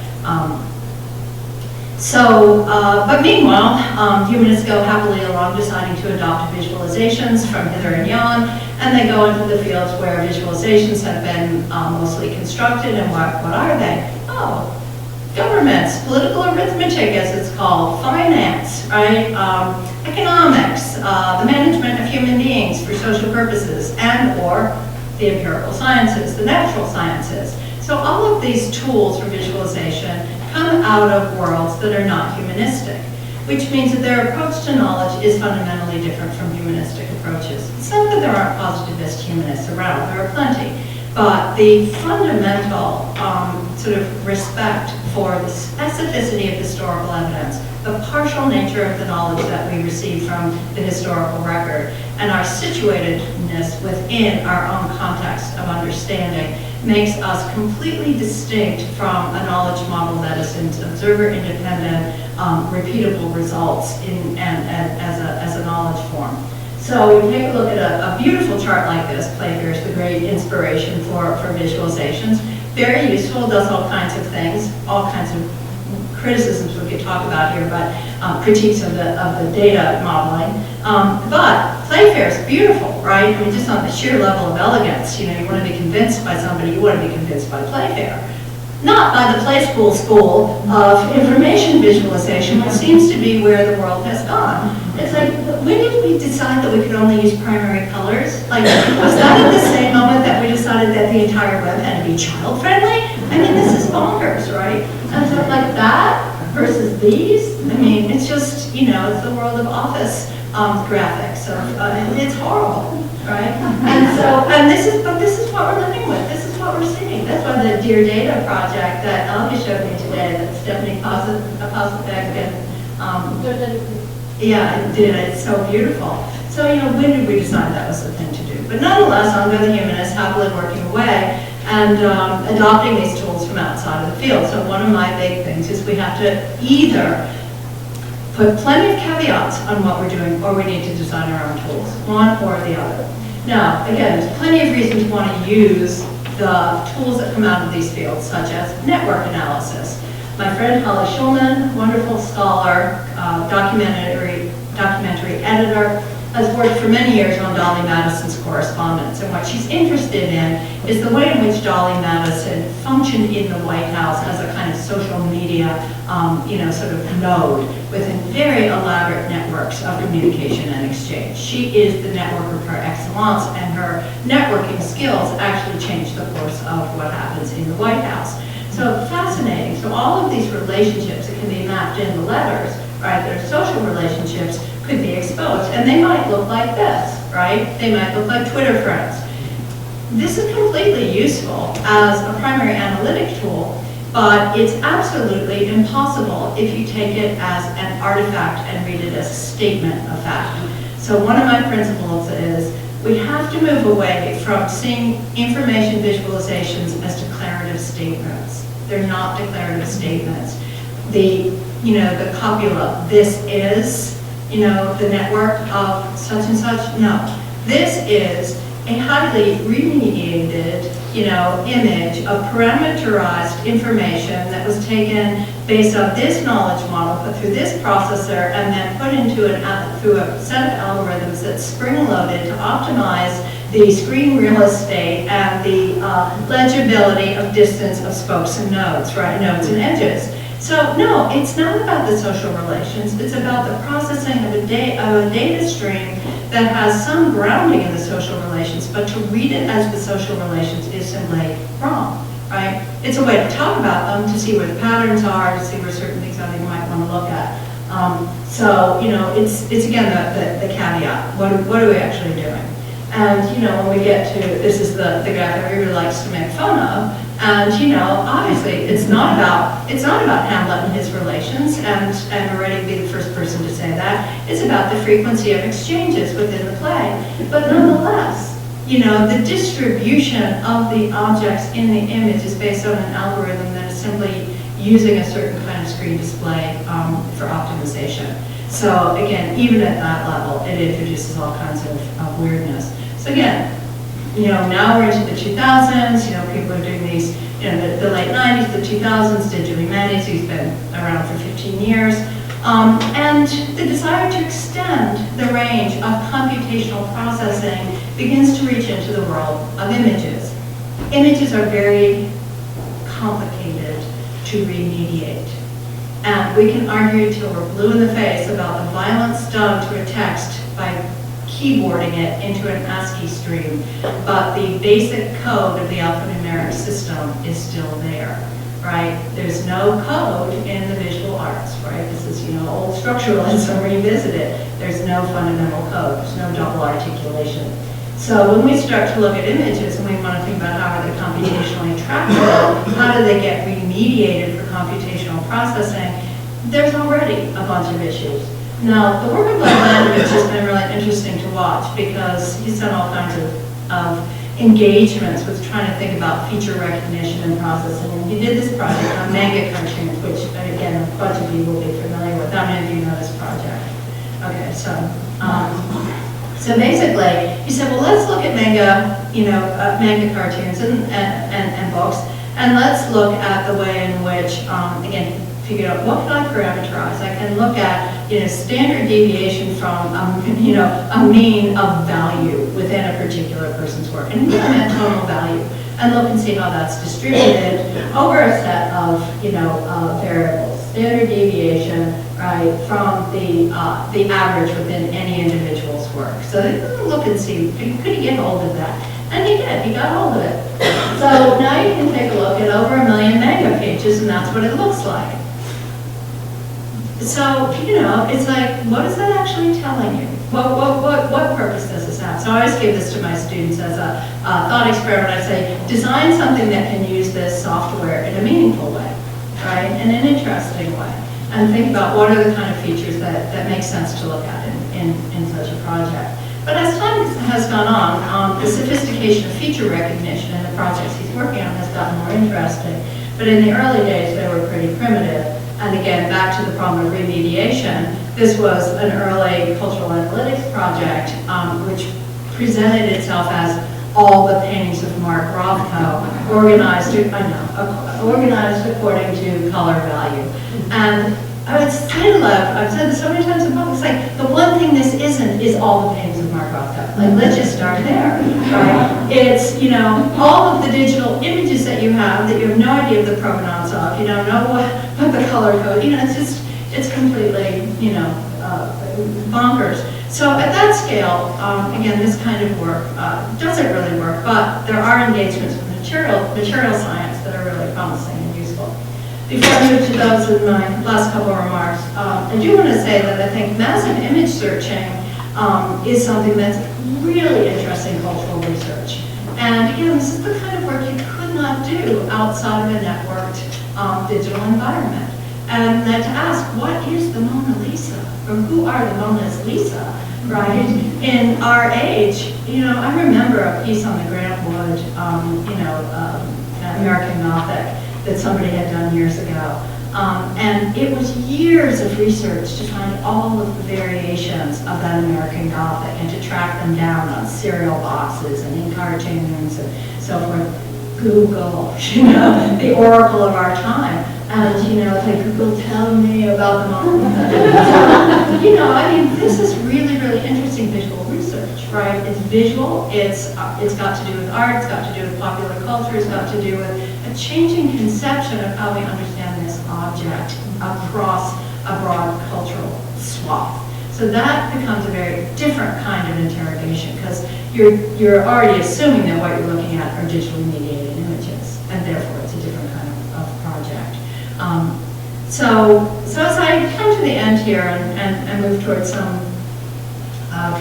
Speaker 3: But meanwhile, humanists go happily along deciding to adopt visualizations from hither and yon, and they go into the fields where visualizations have been mostly constructed, and what are they? Oh, governments, political arithmetic as it's called, finance, right? Economics, the management of human beings for social purposes, and or the empirical sciences, the natural sciences. So all of these tools for visualization come out of worlds that are not humanistic, which means that their approach to knowledge is fundamentally different from humanistic approaches. It's not that there aren't positivist humanists around, there are plenty, but the fundamental sort of respect for the specificity of historical evidence, the partial nature of the knowledge that we receive from the historical record, and our situatedness within our own context of understanding makes us completely distinct from a knowledge model that is observer-independent, repeatable results as a knowledge form. So we take a look at a beautiful chart like this. Playfair is the great inspiration for visualizations. Very useful, does all kinds of things, all kinds of criticisms we could talk about here, but critiques of the data modeling. But Playfair is beautiful, right? I mean, just on the sheer level of elegance, you know, you want to be convinced by somebody, you want to be convinced by Playfair. Not by the Play School School of information visualization, which seems to be where the world has gone. It's like, when did we decide that we could only use primary colors? Like, was that at the same moment that we decided that the entire web had to be child-friendly? I mean, this is bonkers, right? And so like that versus these, I mean, it's just, you know, it's the world of Office graphics. It's horrible, right? And this is what we're living with. This is what we're seeing. That's why the Dear Data project that Elke showed me today, that Stephanie Posbeck and yeah, it did. It's so beautiful. So, you know, when did we decide that was the thing to do? But nonetheless, I'm the humanist, happily working away and adopting these tools from outside of the field. So one of my big things is we have to either put plenty of caveats on what we're doing, or we need to design our own tools, one or the other. Now, again, there's plenty of reasons to want to use the tools that come out of these fields, such as network analysis. My friend Holly Schulman, wonderful scholar, documentary editor, has worked for many years on Dolly Madison's correspondence. And what she's interested in is the way in which Dolly Madison functioned in the White House as a kind of social media, you know, sort of node within very elaborate networks of communication and exchange. She is the networker par excellence, and her networking skills actually change the course of what happens in the White House. So fascinating. So all of these relationships that can be mapped in the letters, right, that are social relationships, could be exposed. And they might look like this, right? They might look like Twitter friends. This is completely useful as a primary analytic tool, but it's absolutely impossible if you take it as an artifact and read it as a statement of fact. So one of my principles is we have to move away from seeing information visualizations as declarative statements. They're not declarative statements. The copula, this is, you know, the network of such and such, no. This is a highly remediated, you know, image of parameterized information that was taken based on this knowledge model, put through this processor, and then put into through a set of algorithms that's spring-loaded to optimize the screen real estate and the legibility of distance of spokes and nodes, right? Nodes and edges. So no, it's not about the social relations. It's about the processing of a data stream that has some grounding in the social relations, but to read it as the social relations is simply wrong, right? It's a way to talk about them, to see where the patterns are, to see where certain things are that you might want to look at. So, you know, it's again the caveat. What are we actually doing? And, you know, when we get to, this is the graph everybody likes to make fun of, and, you know, obviously it's not about Hamlet and his relations, and I'm ready to be the first person to say that. It's about the frequency of exchanges within the play. But nonetheless, you know, the distribution of the objects in the image is based on an algorithm that is simply using a certain kind of screen display for optimization. So again, even at that level, it introduces all kinds of weirdness. So again, you know, now we're into the 2000s, you know, people are doing these, you know, the late 90s, the 2000s, Digital Humanities, who's been around for 15 years. And the desire to extend the range of computational processing begins to reach into the world of images. Images are very complicated to remediate. And we can argue till we're blue in the face about the violence done to a text by keyboarding it into an ASCII stream, but the basic code of the alphanumeric system is still there, right? There's no code in the visual arts, right? This is, you know, old structuralism revisited. There's no fundamental code. There's no double articulation. So when we start to look at images and we want to think about how are they computationally tractable, how do they get remediated for computational processing, there's already a bunch of issues. Now, the work of Glenn Landovich has been really interesting to watch because he's done all kinds of engagements with trying to think about feature recognition and processing. And he did this project on manga cartoons, which again, a bunch of you will be familiar with. How many of you know this project? Okay, so basically, he said, well, let's look at manga, manga cartoons and books, and let's look at the way in which, again, figure out what can I parameterize. I can look at, standard deviation from, a mean of value within a particular person's work, and mean total value, and look and see how that's distributed over a set of, variables. Standard deviation, right, from the average within any individual's work. So look and see, could he get hold of that? And he did, he got hold of it. So now you can take a look at over 1 million manga pages, and that's what it looks like. So, it's like, what is that actually telling you? What purpose does this have? So I always give this to my students as a thought experiment. I say, design something that can use this software in a meaningful way, right? In an interesting way. And think about what are the kind of features that make sense to look at in such a project. But as time has gone on, the sophistication of feature recognition in the projects he's working on has gotten more interesting. But in the early days, they were pretty primitive. And again, back to the problem of remediation, this was an early cultural analytics project which presented itself as all the paintings of Mark Rothko organized according to color value. And I would say to Lev, I've said this so many times in public, it's like, the one thing this isn't is all the paintings of Mark Rothko. Like, let's just start there, right? It's, all of the digital images that you have no idea of the provenance of, you don't know what the color code, it's completely, bonkers. So at that scale, again, this kind of work doesn't really work, but there are engagements with material science that are really promising and useful. Before I move to those in my last couple of remarks, I do want to say that I think massive image searching is something that's really interesting cultural research. And again, this is the kind of work you could not do outside of a networked digital environment. And then to ask, what is the Mona Lisa? Or who are the Mona's Lisa, right? In our age, I remember a piece on the Grant Wood, American Gothic that somebody had done years ago. And it was years of research to find all of the variations of that American Gothic and to track them down on cereal boxes and in cartoons and so forth. Google, the oracle of our time. And, it's like, Google, tell me about the Mona. This is really, really interesting visual research, right? It's visual, it's got to do with art, it's got to do with popular culture, it's got to do with a changing conception of how we understand this object across a broad cultural swath. So that becomes a very different kind of interrogation because you're already assuming that what you're looking at are digitally mediated images, and therefore it's a different kind of project. So as I come to the end here and move towards some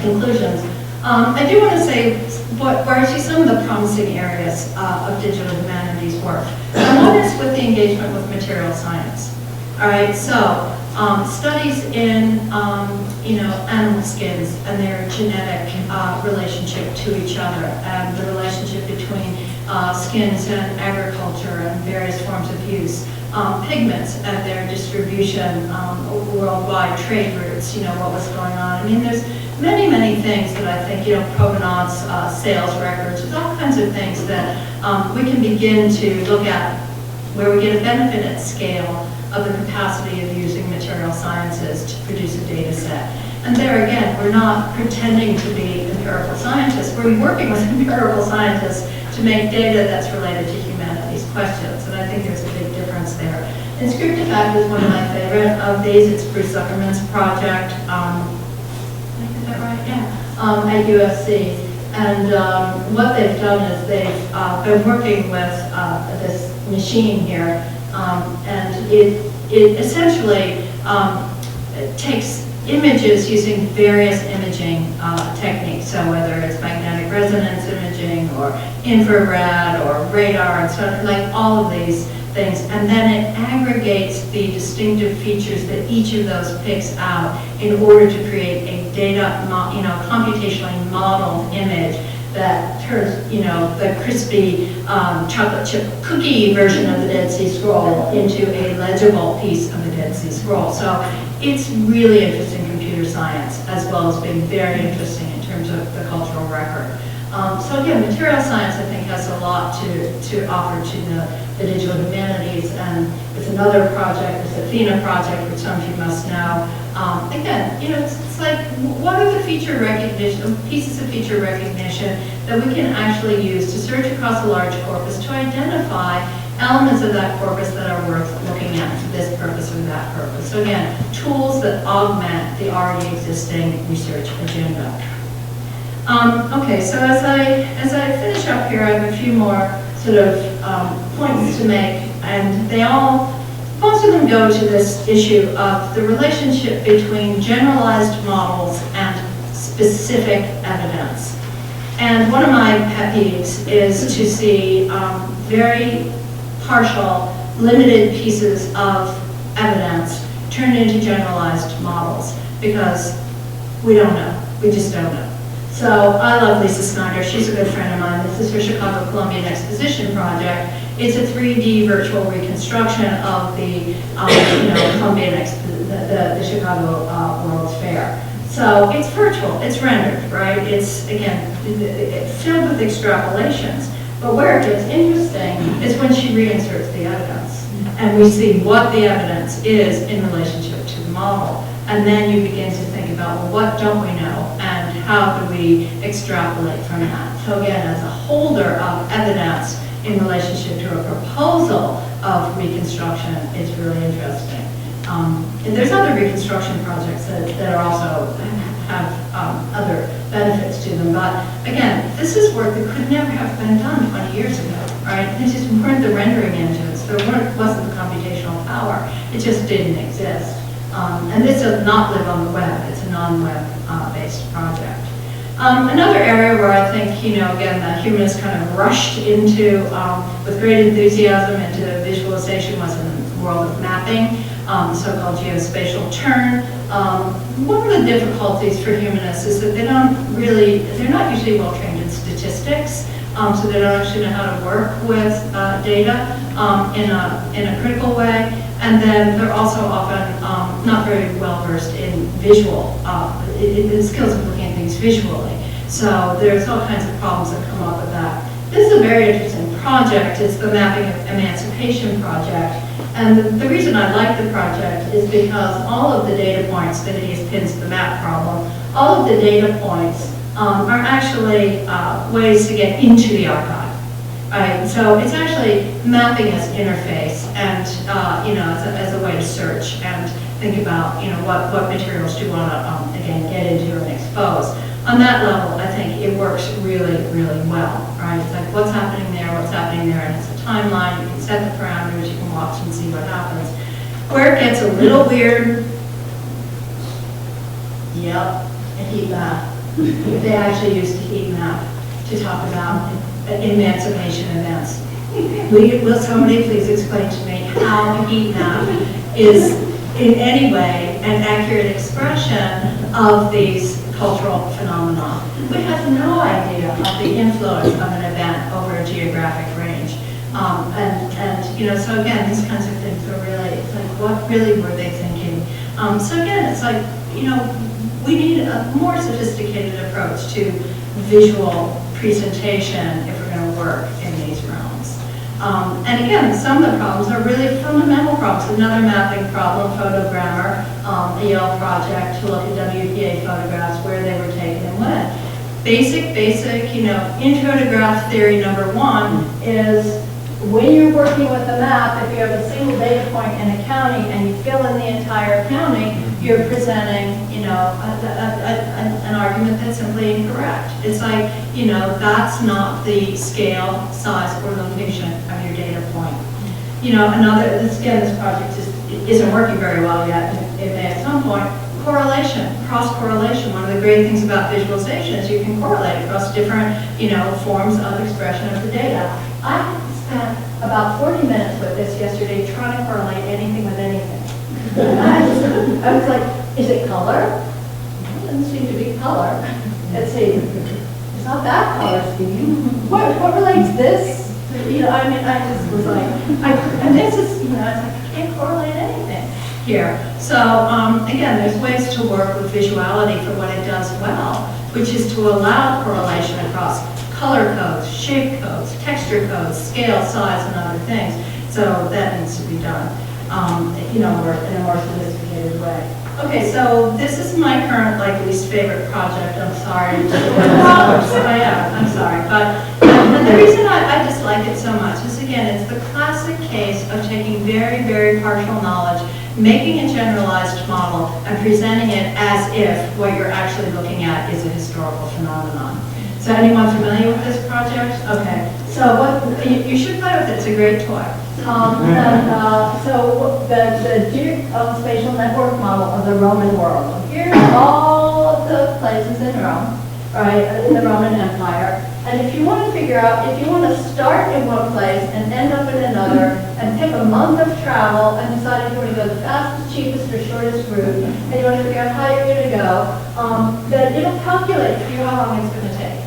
Speaker 3: conclusions, I do want to say where I see some of the promising areas of digital humanities work. And one is with the engagement with material science. All right, so studies in animal skins and their genetic relationship to each other, and the relationship between skins and agriculture and various forms of use, pigments and their distribution, worldwide trade routes, what was going on. There's many, many things that I think, provenance, sales records, there's all kinds of things that we can begin to look at where we get a benefit at scale of the capacity of using material sciences to produce a data set. And there again, we're not pretending to be empirical scientists, we're working with empirical scientists to make data that's related to humanities questions, and I think there's a big difference there. Inscriptive Fact is one of my favorite of these. It's Bruce Zuckerman's project. Did I get that right? Yeah. At USC. And what they've done is they've been working with this machine here, and it essentially takes images using various imaging techniques. So whether it's magnetic resonance imaging or infrared or radar and so on, like all of these things, and then it aggregates the distinctive features that each of those picks out in order to create a data, computationally modeled image that turns, the crispy chocolate chip cookie version of the Dead Sea Scroll into a legible piece of the Dead Sea Scroll. So it's really interesting computer science, as well as being very interesting in terms of the cultural record. So again, material science, I think, has a lot to offer to the digital humanities, and it's another project, this Athena project, which some of you must know. Again, it's like, what are the feature recognition, pieces of feature recognition that we can actually use to search across a large corpus to identify elements of that corpus that are worth looking at for this purpose or that purpose. So again, tools that augment the already existing research agenda. Okay, so as I finish up here, I have a few more sort of points to make, and most of them go to this issue of the relationship between generalized models and specific evidence. And one of my pet peeves is to see very partial, limited pieces of evidence turned into generalized models, because we don't know. We just don't know. So I love Lisa Snyder. She's a good friend of mine. This is her Chicago Columbian Exposition project. It's a 3D virtual reconstruction of the the Chicago World's Fair. So it's virtual, it's rendered, right? It's, again, it's filled with extrapolations. But where it gets interesting is when she reinserts the evidence. And we see what the evidence is in relationship to the model. And then you begin to think about, well, what don't we know? And how do we extrapolate from that? So again, as a holder of evidence in relationship to a proposal of reconstruction is really interesting. And there's other reconstruction projects that are also have other benefits to them. But again, this is work that could never have been done 20 years ago, right? There just weren't the rendering engines. There wasn't the computational power. It just didn't exist. And this does not live on the web. It's a non-web based project. Another area where I think, again, the humanists kind of rushed into, with great enthusiasm, into visualization was in the world of mapping, the so-called geospatial turn. One of the difficulties for humanists is that they're not usually well trained in statistics, so they don't actually know how to work with data in a critical way. And then they're also often not very well versed in visual, the skills of looking at things visually. So there's all kinds of problems that come up with that. This is a very interesting project. It's the Mapping of Emancipation project. And the reason I like the project is because all of the data points that he pins to the map problem, all of the data points are actually ways to get into the archive. Right, so it's actually mapping as interface, and as a way to search and think about what materials do you want to again get into and expose. On that level, I think it works really, really well. Right, it's like what's happening there, and it's a timeline. You can set the parameters, you can watch and see what happens. Where it gets a little weird, yep, a heat map. They actually used a heat map to talk about emancipation events. Will somebody please explain to me how a heat map is in any way an accurate expression of these cultural phenomena? We have no idea of the influence of an event over a geographic range. So again, these kinds of things are really, it's like, what really were they thinking? So again, it's like, we need a more sophisticated approach to visual presentation if we're going to work in these realms. And again, some of the problems are really fundamental problems. Another mapping problem, photogrammer, a Yale project to look at WPA photographs, where they were taken and when. Basic, intro to graph theory number one is when you're working with a map, if you have a single data point in a county and you fill in the entire county, you're presenting, an argument that's simply incorrect. It's like, that's not the scale, size, or location of your data point. This project just isn't working very well yet. It may at some point. Correlation, cross-correlation. One of the great things about visualization is you can correlate across different, forms of expression of the data. I spent about 40 minutes with this yesterday trying to correlate anything with anything. I was like, is it color? It doesn't seem to be color. Let's see. Is
Speaker 2: it's not that color scheme. What relates this? You know, I mean, I just was like, and this is, you know, it's like, I can't correlate anything here. So again, there's ways to work with visuality for what it does well, which is to allow correlation across color codes, shape codes, texture codes, scale, size, and other things. So that needs to be done, you know, in a more sophisticated way. Okay, so this is my current, like, least favorite project. I'm sorry. I'm sorry. But the reason I dislike it so much is, again, it's the classic case of taking very, very partial knowledge, making a generalized model, and presenting it as if what you're actually looking at is a historical phenomenon. So anyone familiar with this project? Okay. So what you should play with it. It's a great toy. So the geospatial network model of the Roman world. Here's all of the places in Rome, right, in the Roman Empire. And if you want to figure out, if you want to start in one place and end up in another, and pick a month of travel and decide if you want to go the fastest, cheapest, or shortest route, and you want to figure out how you're going to go, then it'll calculate for you how long it's going to take.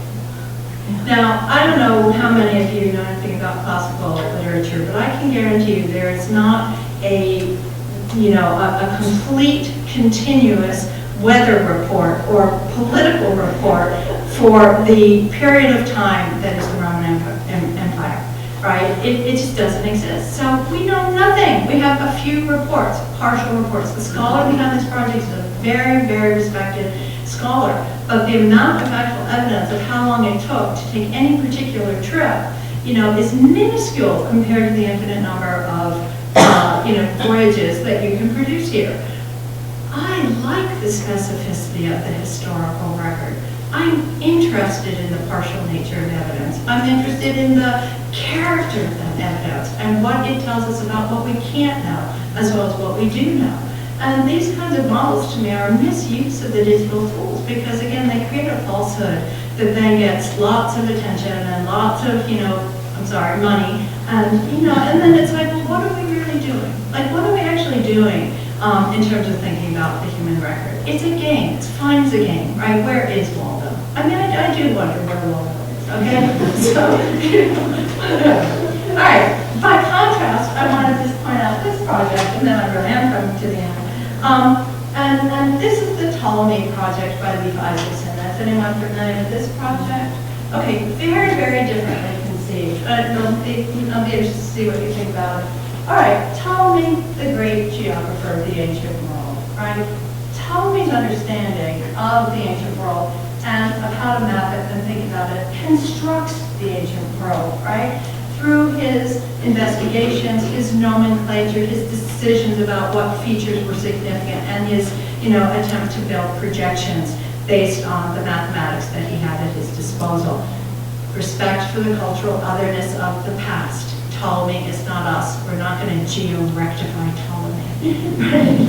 Speaker 2: Now, I don't know how many of you know anything about classical literature, but I can guarantee you there is not a complete, continuous weather report or political report for the period of time that is the Roman Empire, right? It just doesn't exist. So we know nothing. We have a few reports, partial reports. The scholar behind this project is a very, very respected scholar, but the amount of actual evidence of how long it took to take any particular trip, you know, is minuscule compared to the infinite number of, voyages that you can produce here. I like the specificity of the historical record. I'm interested in the partial nature of evidence. I'm interested in the character of that evidence and what it tells us about what we can't know, as well as what we do know. And these kinds of models, to me, are a misuse of the digital tools because, again, they create a falsehood that then gets lots of attention and lots of, money. And, and then it's like, well, what are we really doing? Like, what are we actually doing in terms of thinking about the human record? It's a game. It's fine as a game, right? Where is Waldo? I mean, I do wonder where Waldo is, okay? So, all right. By contrast, I want to just point out this project, and then I really am coming to the end. And this is the Ptolemy project by Leif Isaacson. Is anyone familiar with this project? Okay, very, very differently conceived. I'll be interested to see what you think about it. All right, Ptolemy, the great geographer of the ancient world, right? Ptolemy's understanding of the ancient world and of how to map it and think about it constructs the ancient world, right? Through his investigations, his nomenclature, his decisions about what features were significant, and his, attempt to build projections based on the mathematics that he had at his disposal. Respect for the cultural otherness of the past. Ptolemy is not us. We're not going to geo-rectify Ptolemy.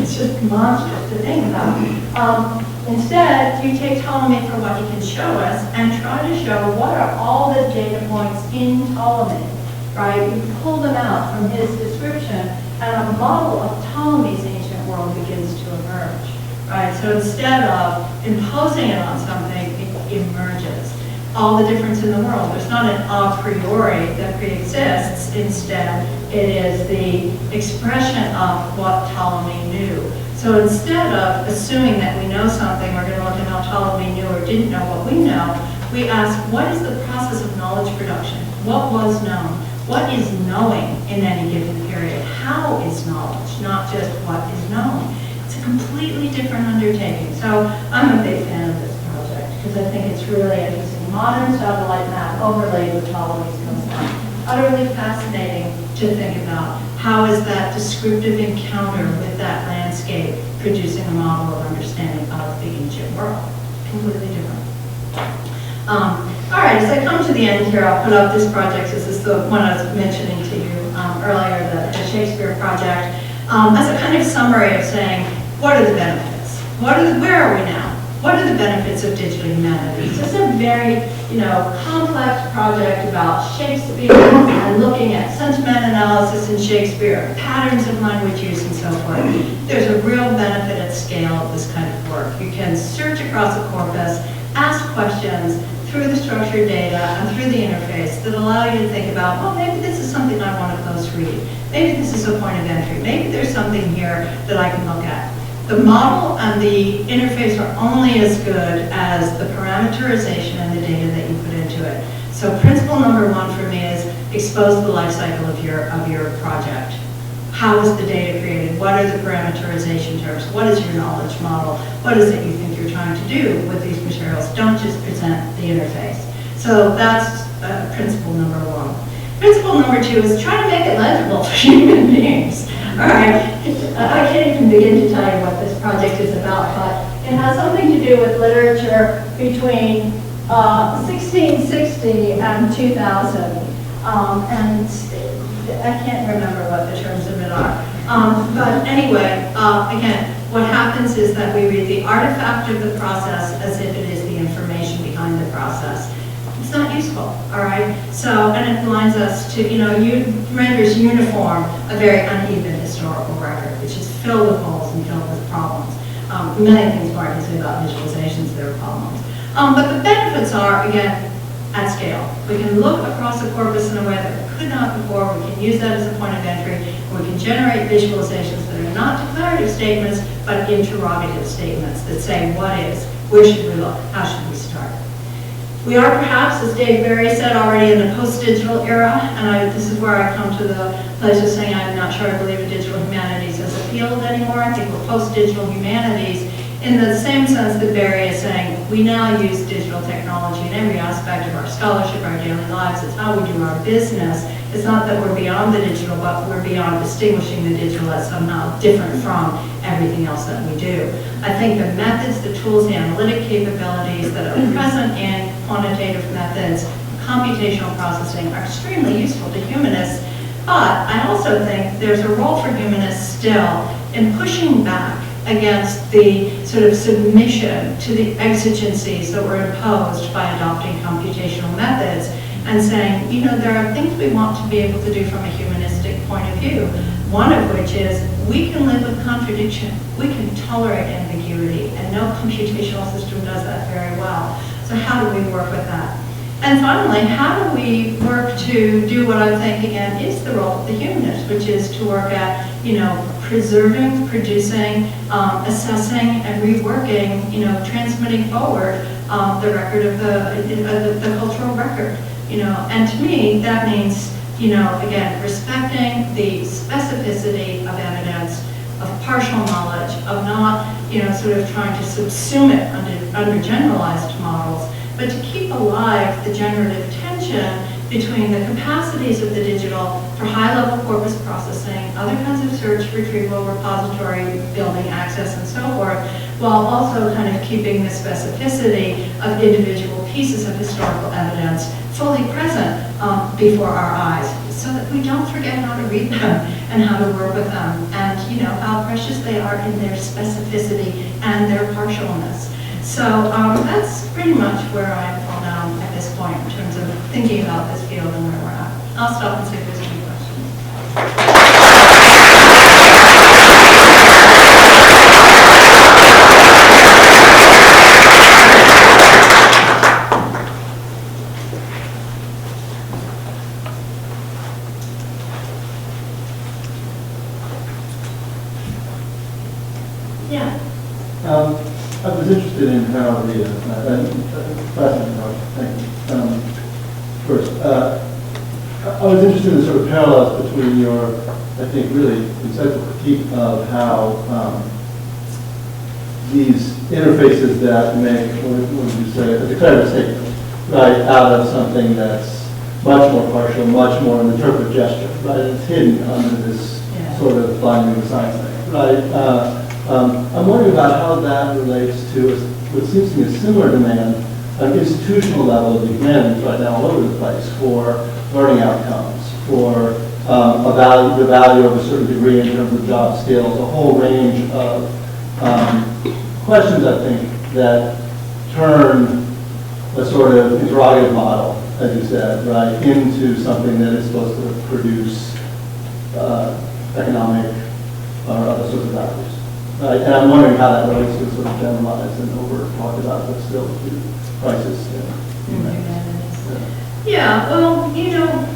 Speaker 2: It's just monstrous to think about. Instead, you take Ptolemy for what he can show us and try to show what are all the data points in Ptolemy, right? You pull them out from his description, and a model of Ptolemy's ancient world begins to emerge, right? So instead of imposing it on something, it emerges. All the difference in the world. There's not an a priori that pre-exists. Instead, it is the expression of what Ptolemy knew. So instead of assuming that we know something, we're going to look at how Ptolemy knew or didn't know what we know, we ask, what is the process of knowledge production? What was known? What is knowing in any given period? How is knowledge, not just what is known? It's a completely different undertaking. So I'm a big fan of this project because I think it's really interesting. Modern satellite map overlaid with Ptolemy's coastline. Utterly fascinating to think about. How is that descriptive encounter with that landscape producing a model of understanding of the ancient world? Completely different. All right, as I come to the end here, I'll put up this project. This is the one I was mentioning to you earlier, the Shakespeare project, as a kind of summary of saying, what are the benefits? Where are we now? What are the benefits of digital humanities? This is a very, complex project about Shakespeare and looking at sentiment analysis in Shakespeare, patterns of language use, and so forth. There's a real benefit at scale of this kind of work. You can search across a corpus, ask questions,
Speaker 3: through the structured data and through the interface that allow you to think about, well, maybe this is something I want to close read. Maybe this is a point of entry. Maybe there's something here that I can look at. The model and the interface are only as good as the parameterization and the data that you put into it. So principle number one for me is expose the life cycle of your project. How is the data created? What are the parameterization terms? What is your knowledge model? What is it you think you're trying to do with these materials? Don't just present the interface. So that's principle number one. Principle number two is try to make it legible for human beings. All right, I can't even begin to tell you what this project is about, but it has something to do with literature between 1660 and 2000. And I can't remember what the terms of it are. But anyway, again, what happens is that we read the artifact of the process as if it is the information behind the process. It's not useful, all right? So, and it blinds us to, renders uniform a very uneven historical record, which is filled with holes and filled with problems. Many things Mark can say about visualizations, there are problems. But the benefits are, again, at scale. We can look across the corpus in a way that we could not before. We can use that as a point of entry. We can generate visualizations that are not declarative statements, but interrogative statements that say, what is? Where should we look? How should we start? We are perhaps, as Dave Barry said already, in the post-digital era, and this is where I come to the place of saying I'm not sure I believe in digital humanities as a field anymore. I think we're post-digital humanities in the same sense that Barry is saying we now use digital technology in every aspect of our scholarship, our daily lives. It's how we do our business. It's not that we're beyond the digital, but we're beyond distinguishing the digital as somehow different from everything else that we do. I think the methods, the tools, the analytic capabilities that are present in quantitative methods, computational processing are extremely useful to humanists, but I also think there's a role for humanists still in pushing back against the sort of submission to the exigencies that were imposed by adopting computational methods and saying, there are things we want to be able to do from a humanistic point of view, one of which is we can live with contradiction. We can tolerate ambiguity, and no computational system does that very well. So how do we work with that? And finally, how do we work to do what I'm thinking again is the role of the humanist, which is to work at, preserving, producing, assessing, and reworking, transmitting forward the record of the cultural record, And to me, that means, again, respecting the specificity of evidence, of partial knowledge, of not, sort of trying to subsume it under generalized models, but to keep alive the generative tension between the capacities of the digital for high-level corpus processing, other kinds of search, retrieval, repository, building access, and so forth, while also kind of keeping the specificity of individual pieces of historical evidence fully present before our eyes, so that we don't forget how to read them and how to work with them, and how precious they are in their specificity and their partialness. So that's pretty much where I fall down at this point in terms of thinking about this field and where we're at. I'll stop and see if there's any questions. Yeah.
Speaker 4: I was interested in how the, fascinating project, thank you. First, I was interested in the sort of parallels between your, I think, really insightful critique of how these interfaces that make, what would you say, a declarative statement, right, out of something that's much more partial, much more an interpretive gesture, right? It's hidden under this sort of finding the science thing, right? I'm wondering about how that relates to what seems to be a similar demand at an institutional level of the humanities right now all over the place for learning outcomes, for the value of a certain degree in terms of job skills, a whole range of questions, I think, that turn a sort of interrogative model, as you said, right, into something that is supposed to produce economic or other sorts of values. Right, and I'm wondering how that relates to sort of generalized and over talked about, but still crisis.
Speaker 3: in the humanities. Yeah, well, you know,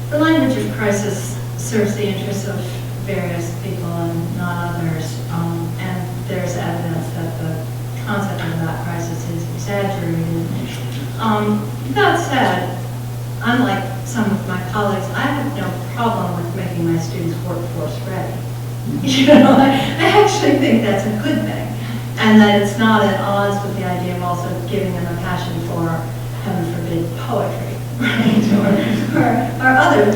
Speaker 3: the language of crisis serves the interests of various people and not others, and there's evidence that the concept of that crisis is exaggerated. That said, unlike some of my colleagues, I have no problem with making my students workforce ready. You know, I actually think that's a good thing, and that it's not at odds with the idea of also giving them a passion for, heaven forbid, poetry, right, or other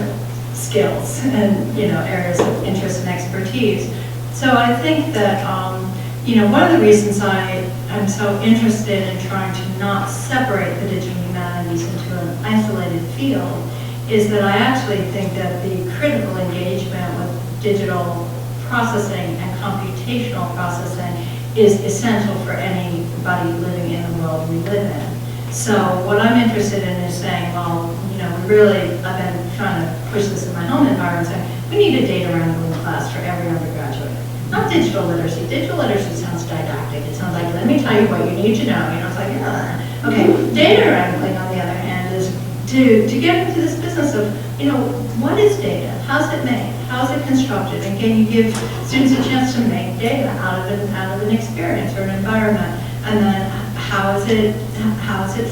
Speaker 3: skills and, you know, areas of interest and expertise. So I think that, you know, one of the reasons I'm so interested in trying to not separate the digital humanities into an isolated field is that I actually think that the critical engagement with digital processing and computational processing is essential for anybody living in the world we live in. So what I'm interested in is saying, well, you know, I've been trying to push this in my home environment, saying we need a data wrangling class for every undergraduate. Not digital literacy. Digital literacy sounds didactic. It sounds like, let me tell you what you need to know. You know, it's like, okay. Data wrangling, on the other hand, is to get into this business of, you know, what is data? How's it made? How's it constructed? And can you give students a chance to make data out of an experience or an environment? And then how is it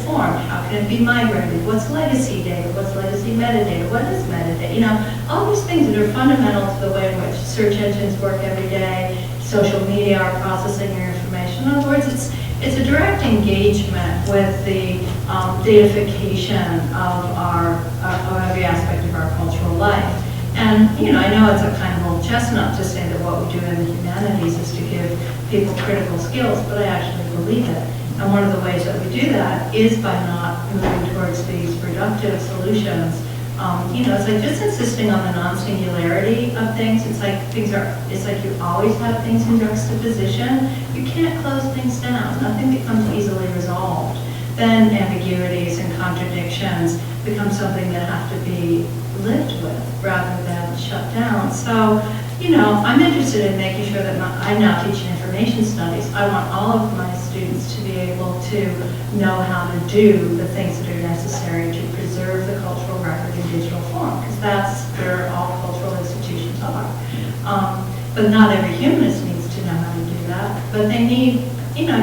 Speaker 3: formed? How can it be migrated? What's legacy data? What's legacy metadata? What is metadata? You know, all these things that are fundamental to the way in which search engines work every day, social media are processing your information. In other words, it's a direct engagement with the datafication of every aspect of our cultural life. And, you know, I know it's a kind of old chestnut to say that what we do in the humanities is to give people critical skills, but I actually believe it. And one of the ways that we do that is by not moving towards these reductive solutions. You know, it's like just insisting on the non-singularity of things. It's like you always have things in juxtaposition. You can't close things down. Nothing becomes easily resolved. Then ambiguities and contradictions become something that have to be lived with rather than shut down. So, you know, I'm interested in making sure that I'm now teaching information studies. I want all of my students to be able to know how to do the things that are necessary to preserve the cultural record in digital form, because that's where all cultural institutions are. But not every humanist needs to know how to do that. But they need, you know,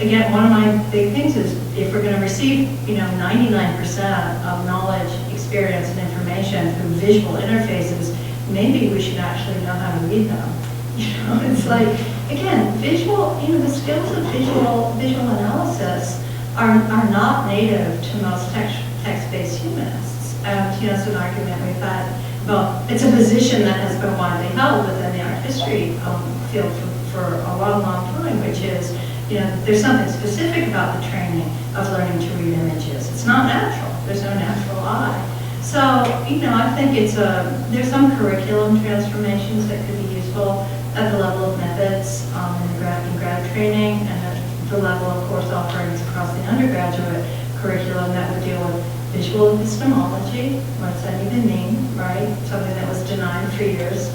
Speaker 3: again, one of my big things is if we're going to receive, you know, 99% of knowledge, experience, and information through visual interfaces, maybe we should actually know how to read them. You know, it's like, again, visual, you know, the skills of visual analysis are not native to most text-based humanists. And, you know, it's an argument we've had. Well, it's a position that has been widely held within the art history field for a long, long time, which is, you know, there's something specific about the training of learning to read images. It's not natural. There's no natural eye. So, you know, I think there's some curriculum transformations that could be useful at the level of methods in grad training, and at the level of course offerings across the undergraduate curriculum that would deal with visual epistemology. What's that even mean, right? Something that was denied for years.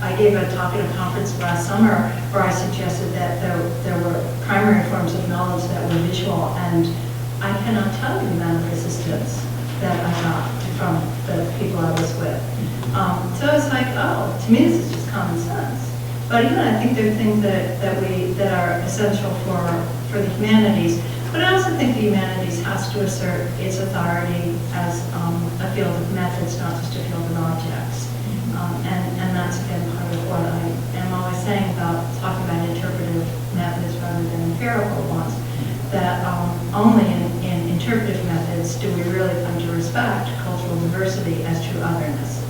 Speaker 3: I gave a talk at a conference last summer where I suggested that there were primary forms of knowledge that were visual, and I cannot tell you the amount of resistance that I got from the people I was with. So it's like, oh, to me this is just common sense. But even I think there are things that are essential for the humanities. But I also think the humanities has to assert its authority as a field of methods, not just a field of objects. And that's again part of what I am always saying about talking about interpretive methods rather than empirical ones. That only in interpretive methods do we really come to respect cultural diversity as true otherness.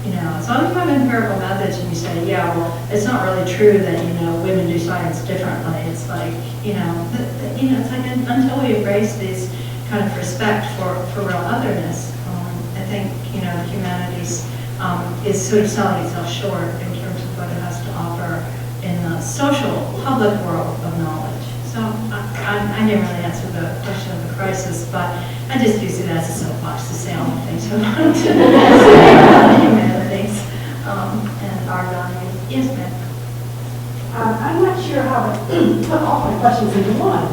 Speaker 3: You know, as long as you have empirical methods and you say, yeah, well, it's not really true that, you know, women do science differently. It's like, you know, it's like until we embrace this kind of respect for real otherness, I think, you know, the humanities is sort of selling itself short in terms of what it has to offer in the social, public world of knowledge. So I didn't really answer the question of the crisis, but I just use it as a soapbox to say all the things I wanted to say about humanities and our values. Yes, ma'am.
Speaker 5: I'm not sure how to put all my questions into one,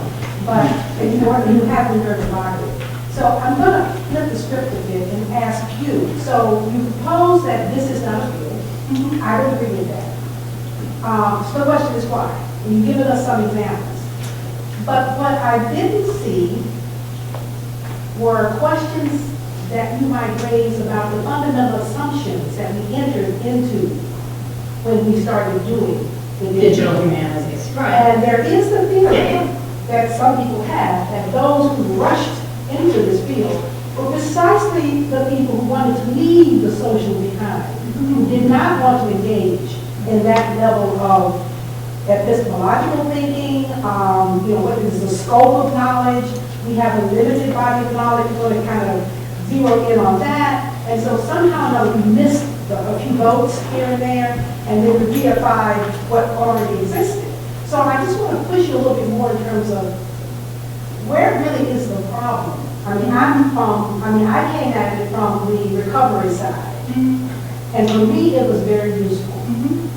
Speaker 5: but you haven't heard about it. So I'm going to flip the script a bit and ask you. So you propose that this is not a field. I would agree with that. So the question is why? And you've given us some examples. But what I didn't see were questions that you might raise about the fundamental assumptions that we entered into when we started doing the
Speaker 2: Digital humanities.
Speaker 5: And there is the theory that some people have that those who rushed into this field were precisely the people who wanted to leave the social behind, who did not want to engage in that level of epistemological thinking, what is the scope of knowledge. We have a limited body of knowledge. We're going to kind of zero in on that. And so somehow or another we missed a few votes here and there, and then we reified what already existed. So I just want to push you a little bit more in terms of where really is the problem. I came at it from the recovery side. And for me, it was very useful.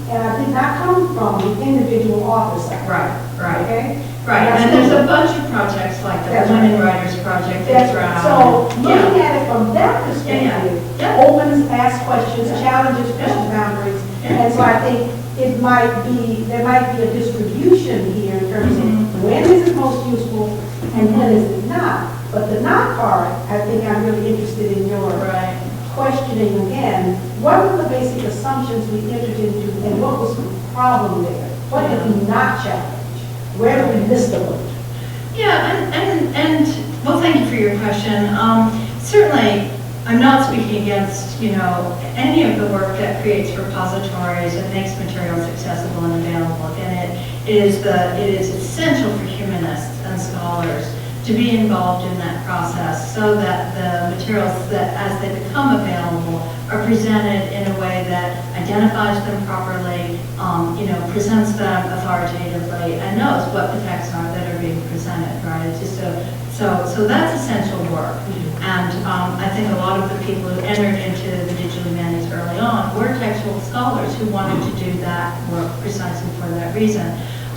Speaker 5: And I did not come from the individual author side.
Speaker 3: Right.
Speaker 5: Okay?
Speaker 3: Right, and there's a bunch of projects like the Women Writers Project that's around.
Speaker 5: So looking at it from that perspective, opens, asks questions, challenges, pushes boundaries. And so I think there might be a distribution here in terms of when is it most useful and when is it not. But the not part, I think I'm really interested in your questioning again. What were the basic assumptions we entered into and what was the problem there? What did we not challenge? Where do we miss the boat?
Speaker 3: Yeah, and well, thank you for your question. Certainly, I'm not speaking against, any of the work that creates repositories and makes materials accessible and available. And it is essential for humanists and scholars to be involved in that process so that the materials that, as they become available, are presented in a way that identifies them properly, presents them authoritatively, and knows what the texts are that are being presented, right? It's just so that's essential work. And I think a lot of the people who entered into the digital humanities early on were textual scholars who wanted to do that work precisely for that reason.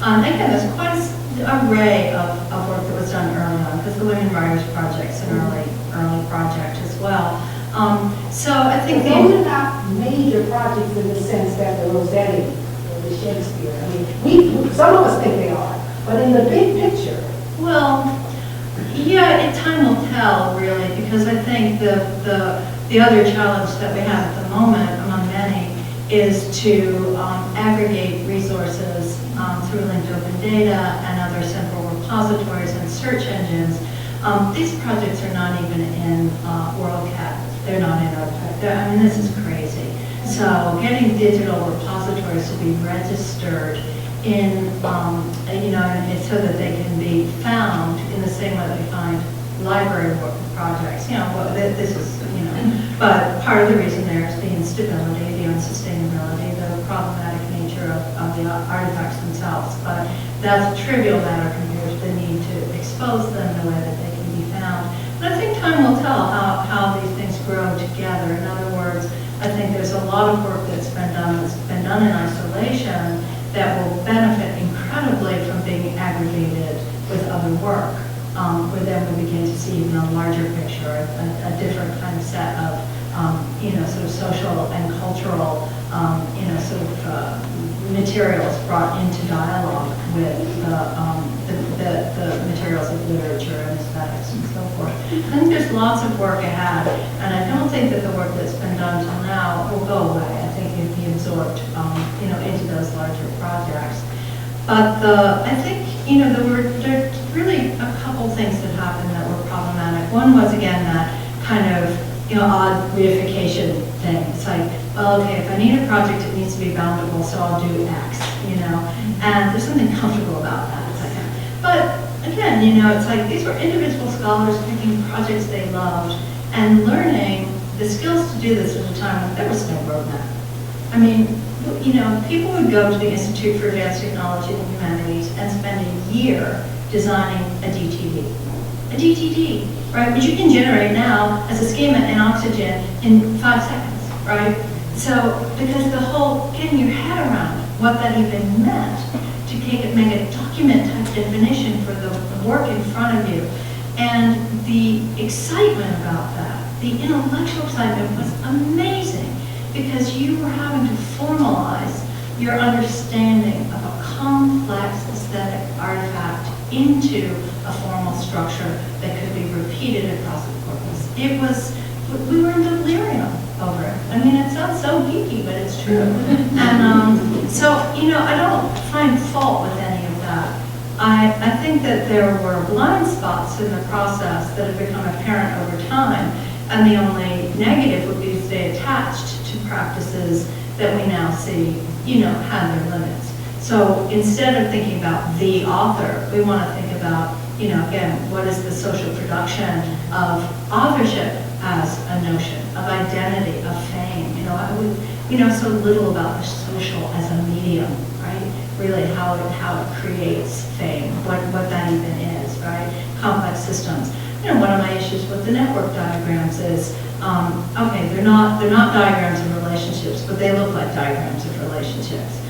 Speaker 3: Again, there's quite an array of work that was done early on, because the Women Writers Project's an early project as well. So I think
Speaker 5: those are not major projects in the sense that the Rosetta or the Shakespeare. Some of us think they are, but in the big picture.
Speaker 3: Well, yeah, time will tell, really, because I think the other challenge that we have at the moment, among many, is to aggregate resources through linked open data and other central repositories and search engines. These projects are not even in WorldCat. They're not in OPEC. This is crazy. So getting digital repositories to be registered in, so that they can be found in the same way that we find library work projects. This is, but part of the reason there is the instability, the unsustainability, the problematic nature of the artifacts themselves. But that's a trivial matter compared to the need to expose them in a way that they can be found. But I think time will tell how these things grow together. In other words, I think there's a lot of work that's been done in isolation that will benefit incredibly from being aggregated with other work, where then we begin to see a larger picture, a different kind of set of, sort of social and cultural, materials brought into dialogue with the materials of literature and aesthetics and so forth. I think there's lots of work ahead, and I don't think that the work that's been done till now will go away. I think it'll be absorbed, into those larger projects. But I think, there were really a couple things that happened that were problematic. One was, again, that kind of, odd reification thing. It's like, well, okay, if I need a project, it needs to be boundable, so I'll do X, and there's something comfortable about that. It's like, but again, it's like these were individual scholars picking projects they loved and learning the skills to do this at a time when there was no roadmap. People would go to the Institute for Advanced Technology and Humanities and spend a year designing a DTD, right? Which you can generate now as a schema in Oxygen in 5 seconds, right? So, because the whole, getting your head around what that even meant make a document type definition for the work in front of you. And the excitement about that, the intellectual excitement was amazing because you were having to formalize your understanding of a complex aesthetic artifact into a formal structure that could be repeated across the corpus. It was, we were in delirium over it. I mean, it sounds so geeky, but it's true. And so, you know, I don't find fault with any of that. I think that there were blind spots in the process that have become apparent over time, and the only negative would be to stay attached to practices that we now see, you know, had their limits. So instead of thinking about the author, we want to think about, you know, again, what is the social production of authorship as a notion, of identity, of fame. You know, we know so little about the social as a medium, right? Really how it creates fame, what that even is, right? Complex systems. You know, one of my issues with the network diagrams is, okay, they're not diagrams of relationships, but they look like diagrams of relationships.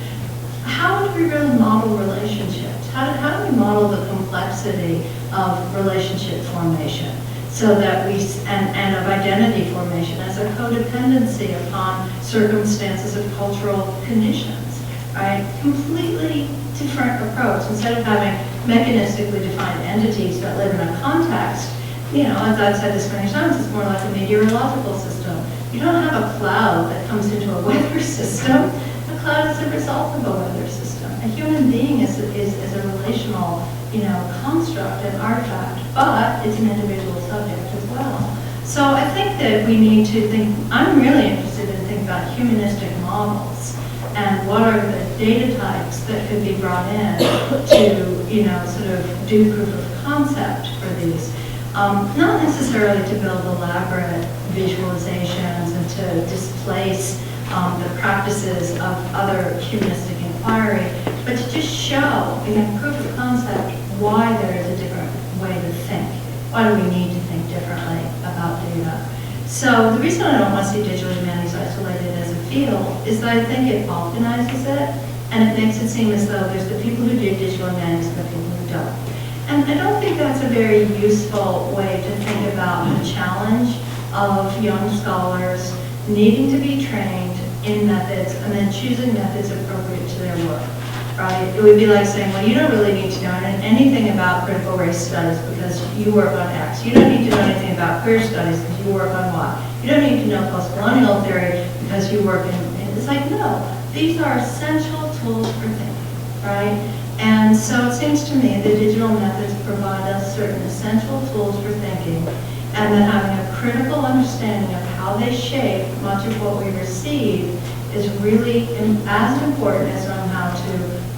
Speaker 3: How do we really model relationships? How do we model the complexity of relationship formation so that and of identity formation as a codependency upon circumstances of cultural conditions, right? Completely different approach. Instead of having mechanistically defined entities that live in a context, you know, as I've said this many times, it's more like a meteorological system. You don't have a cloud that comes into a weather system. A cloud is a result of a weather system. A human being is a relational, you know, construct and artifact, but it's an individual subject as well. So I think that we need to think, I'm really interested in thinking about humanistic models and what are the data types that could be brought in to, you know, sort of do proof of concept for these. Not necessarily to build elaborate visualizations and to displace the practices of other humanistic inquiry, but to just show, again, proof of concept, why there is a different way to think. Why do we need to think differently about data? So the reason I don't want to see digital humanities isolated as a field is that I think it balkanizes it, and it makes it seem as though there's the people who do digital humanities and the people who don't. And I don't think that's a very useful way to think about the challenge of young scholars needing to be trained in methods and then choosing methods appropriate to their work, right? It would be like saying, well, you don't really need to know anything about critical race studies because you work on X. You don't need to know anything about queer studies because you work on Y. You don't need to know post-colonial theory because you work in it's like, no, these are essential tools for thinking, right? And so it seems to me the digital methods provide us certain essential tools for thinking, and then having a critical understanding of how they shape much of what we receive is really as important as knowing how to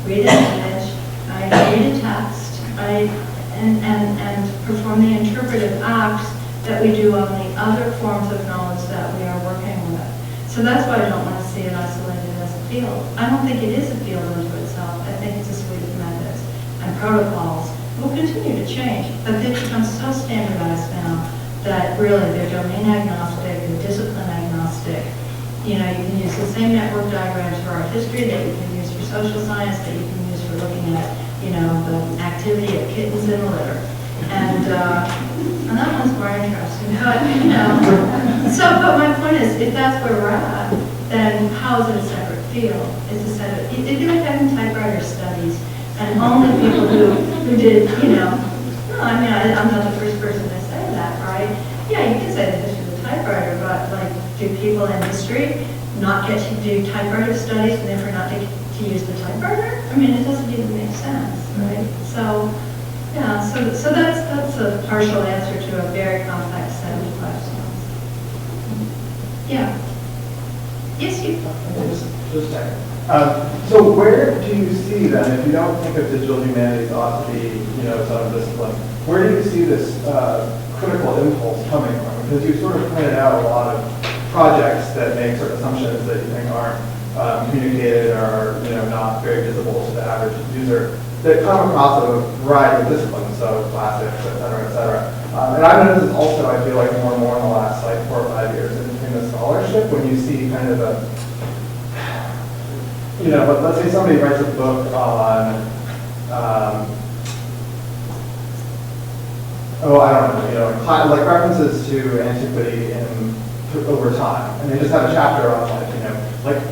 Speaker 3: read an image, right, read a text, right, and perform the interpretive acts that we do on the other forms of knowledge that we are working with. So that's why I don't want to see it isolated as a field. I don't think it is a field unto itself. I think it's a suite of methods and protocols. Will continue to change, but they've become so standardized now that really they're domain agnostic and discipline agnostic. You know, you can use the same network diagrams for art history that you can use for social science, that you can use for looking at, you know, the activity of kittens in a litter. And that one's more interesting, but, you know. So, but my point is, if that's where we're at, then how is it a separate field? It's a separate, it'd be like having typewriter studies, and only people who did, you know, no, I mean, I'm not the first person to say that, right? Yeah, you can say the history of the typewriter, but like, do people in history not get to do typewriter studies and therefore not get to use the typewriter? I mean, it doesn't even make sense, right? So, yeah, so that's a partial answer to a very complex set of questions. Yeah. Yes, you.
Speaker 6: Just a second. So where do you see then, if you don't think of digital humanities ought to be, you know, its own discipline, where do you see this critical impulse coming from? Because you sort of pointed out a lot of projects that make certain assumptions that you think aren't communicated or are, you know, not very visible to the average user, that come across a variety of disciplines, so classics, et cetera, and I've noticed this also, I feel like, more and more in the last, like, 4 or 5 years in the scholarship, when you see kind of a, you know, let's say somebody writes a book on oh, I don't know, like references to antiquity over time. And they just have a chapter on like,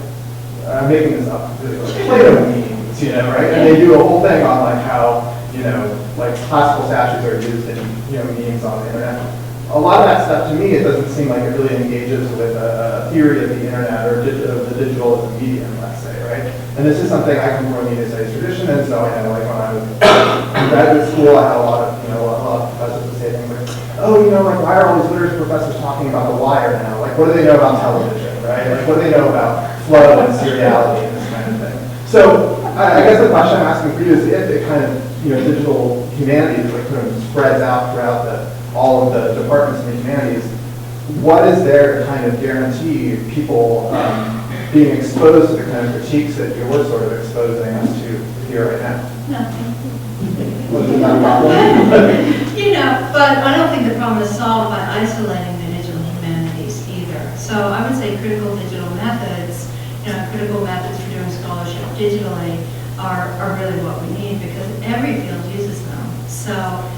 Speaker 6: I'm making this up, like Plato memes, right? And they do a whole thing on like how, like classical statues are used in, memes on the internet. A lot of that stuff, to me, it doesn't seem like it really engages with a theory of the internet or of the digital as a medium, let's say, right? And this is something I come from a media studies tradition, and so I know, like when I was in graduate school, I had a lot of professors would say things like, oh, like why are all these literature professors talking about The Wire now? Like, what do they know about television, right? Like, what do they know about flow and seriality and this kind of thing? So, I guess the question I'm asking for you is if it kind of, digital humanities like kind of spreads out throughout all of the departments in the humanities, what is there to kind of guarantee people being exposed to the kind of critiques that you're sort of exposing us to here right now?
Speaker 3: Nothing.
Speaker 6: Well,
Speaker 3: but I don't think the problem is solved by isolating the digital humanities either. So I would say critical digital methods, critical methods for doing scholarship digitally are really what we need because every field uses them. So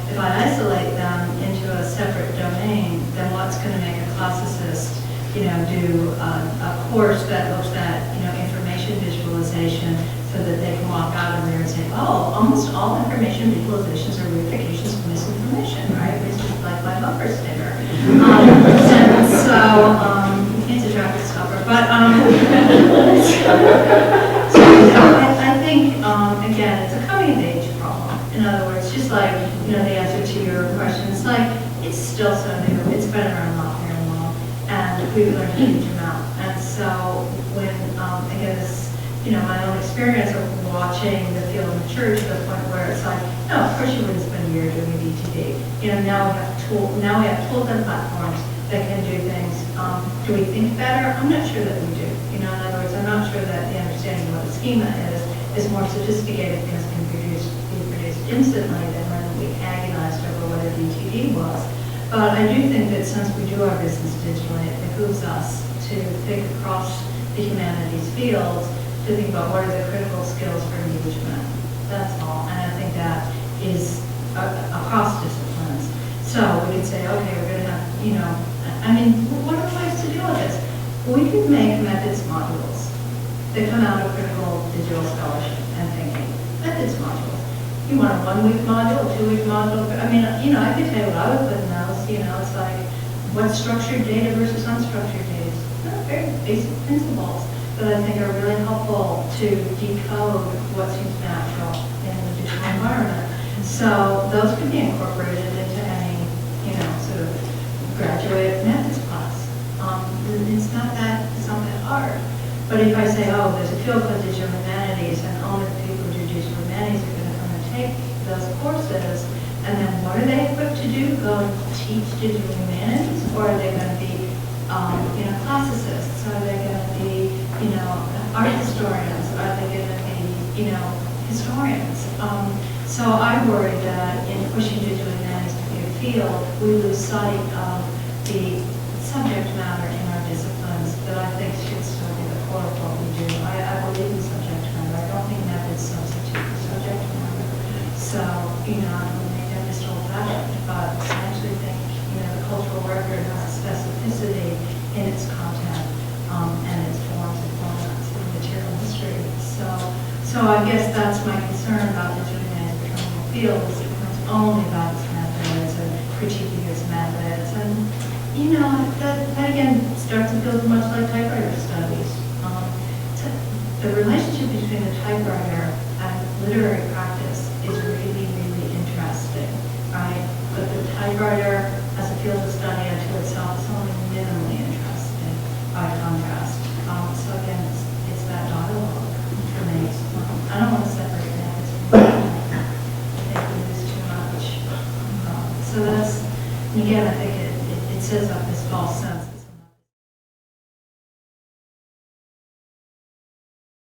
Speaker 3: if I isolate them into a separate domain, then what's going to make a classicist, do a course that looks at, information visualization so that they can walk out of there and say, oh, almost all information visualizations are reifications of misinformation, right? Which is like my bumper sticker. It's a traffic stopper, but I think, again, it's a coming of age problem. In other words, just like, the answer to your question, it's like, it's still so new, it's been around a lot very long, and we've learned a huge amount. And so when, I guess, my own experience of watching the field mature to the point where it's like, no, of course you wouldn't spend a year doing a DTD. Now we have tools and platforms that can do things. Do we think better? I'm not sure that we do. In other words, I'm not sure that the understanding of what the schema is more sophisticated because it can be produced instantly than when we agonized over what a DTD was. But I do think that since we do our business digitally, it behooves us to think across the humanities fields to think about what are the critical skills for engagement. That's all. And I think that is across disciplines. So we could say, okay, we're going to have, what are ways to deal with this? We could make methods modules that come out of critical digital scholarship and thinking. Methods modules. You want a 1-week module, a 2-week module? I could tell you what I would put in those. It's like what's structured data versus unstructured data. They're very basic principles that I think are really helpful to decode what seems natural in the digital environment. So those could be incorporated into any, sort of graduate methods class. It's not that hard. But if I say, oh, there's a field called digital humanities, and only the people who do digital humanities are going to come and take those courses, and then what are they equipped to do? Go teach digital humanities, or are they going to be, classicists? Are they going to be, art historians? Are they going to be, historians? So I worry that in pushing digital humanities to be a field, we lose sight of the subject matter in our disciplines that I think should still be the core of what we do. I believe in subject matter. I don't think methods substitute for subject matter. So, I don't think I'm just old-fashioned, but I actually think, the cultural record has a specificity in its content and its forms and formats and material history. So I guess that's my concern about digital humanities becoming a field, is it becomes only about its methods and critiquing its methods. And, that again starts to feel much like typewriter studies. The relationship between the typewriter and literary practice is really, really interesting, right? But the typewriter as a field of study unto itself is only minimally interesting by contrast. So again, it's that dialogue for me. I don't want to separate methods from I think we lose too much. So that's, and again, I think it says a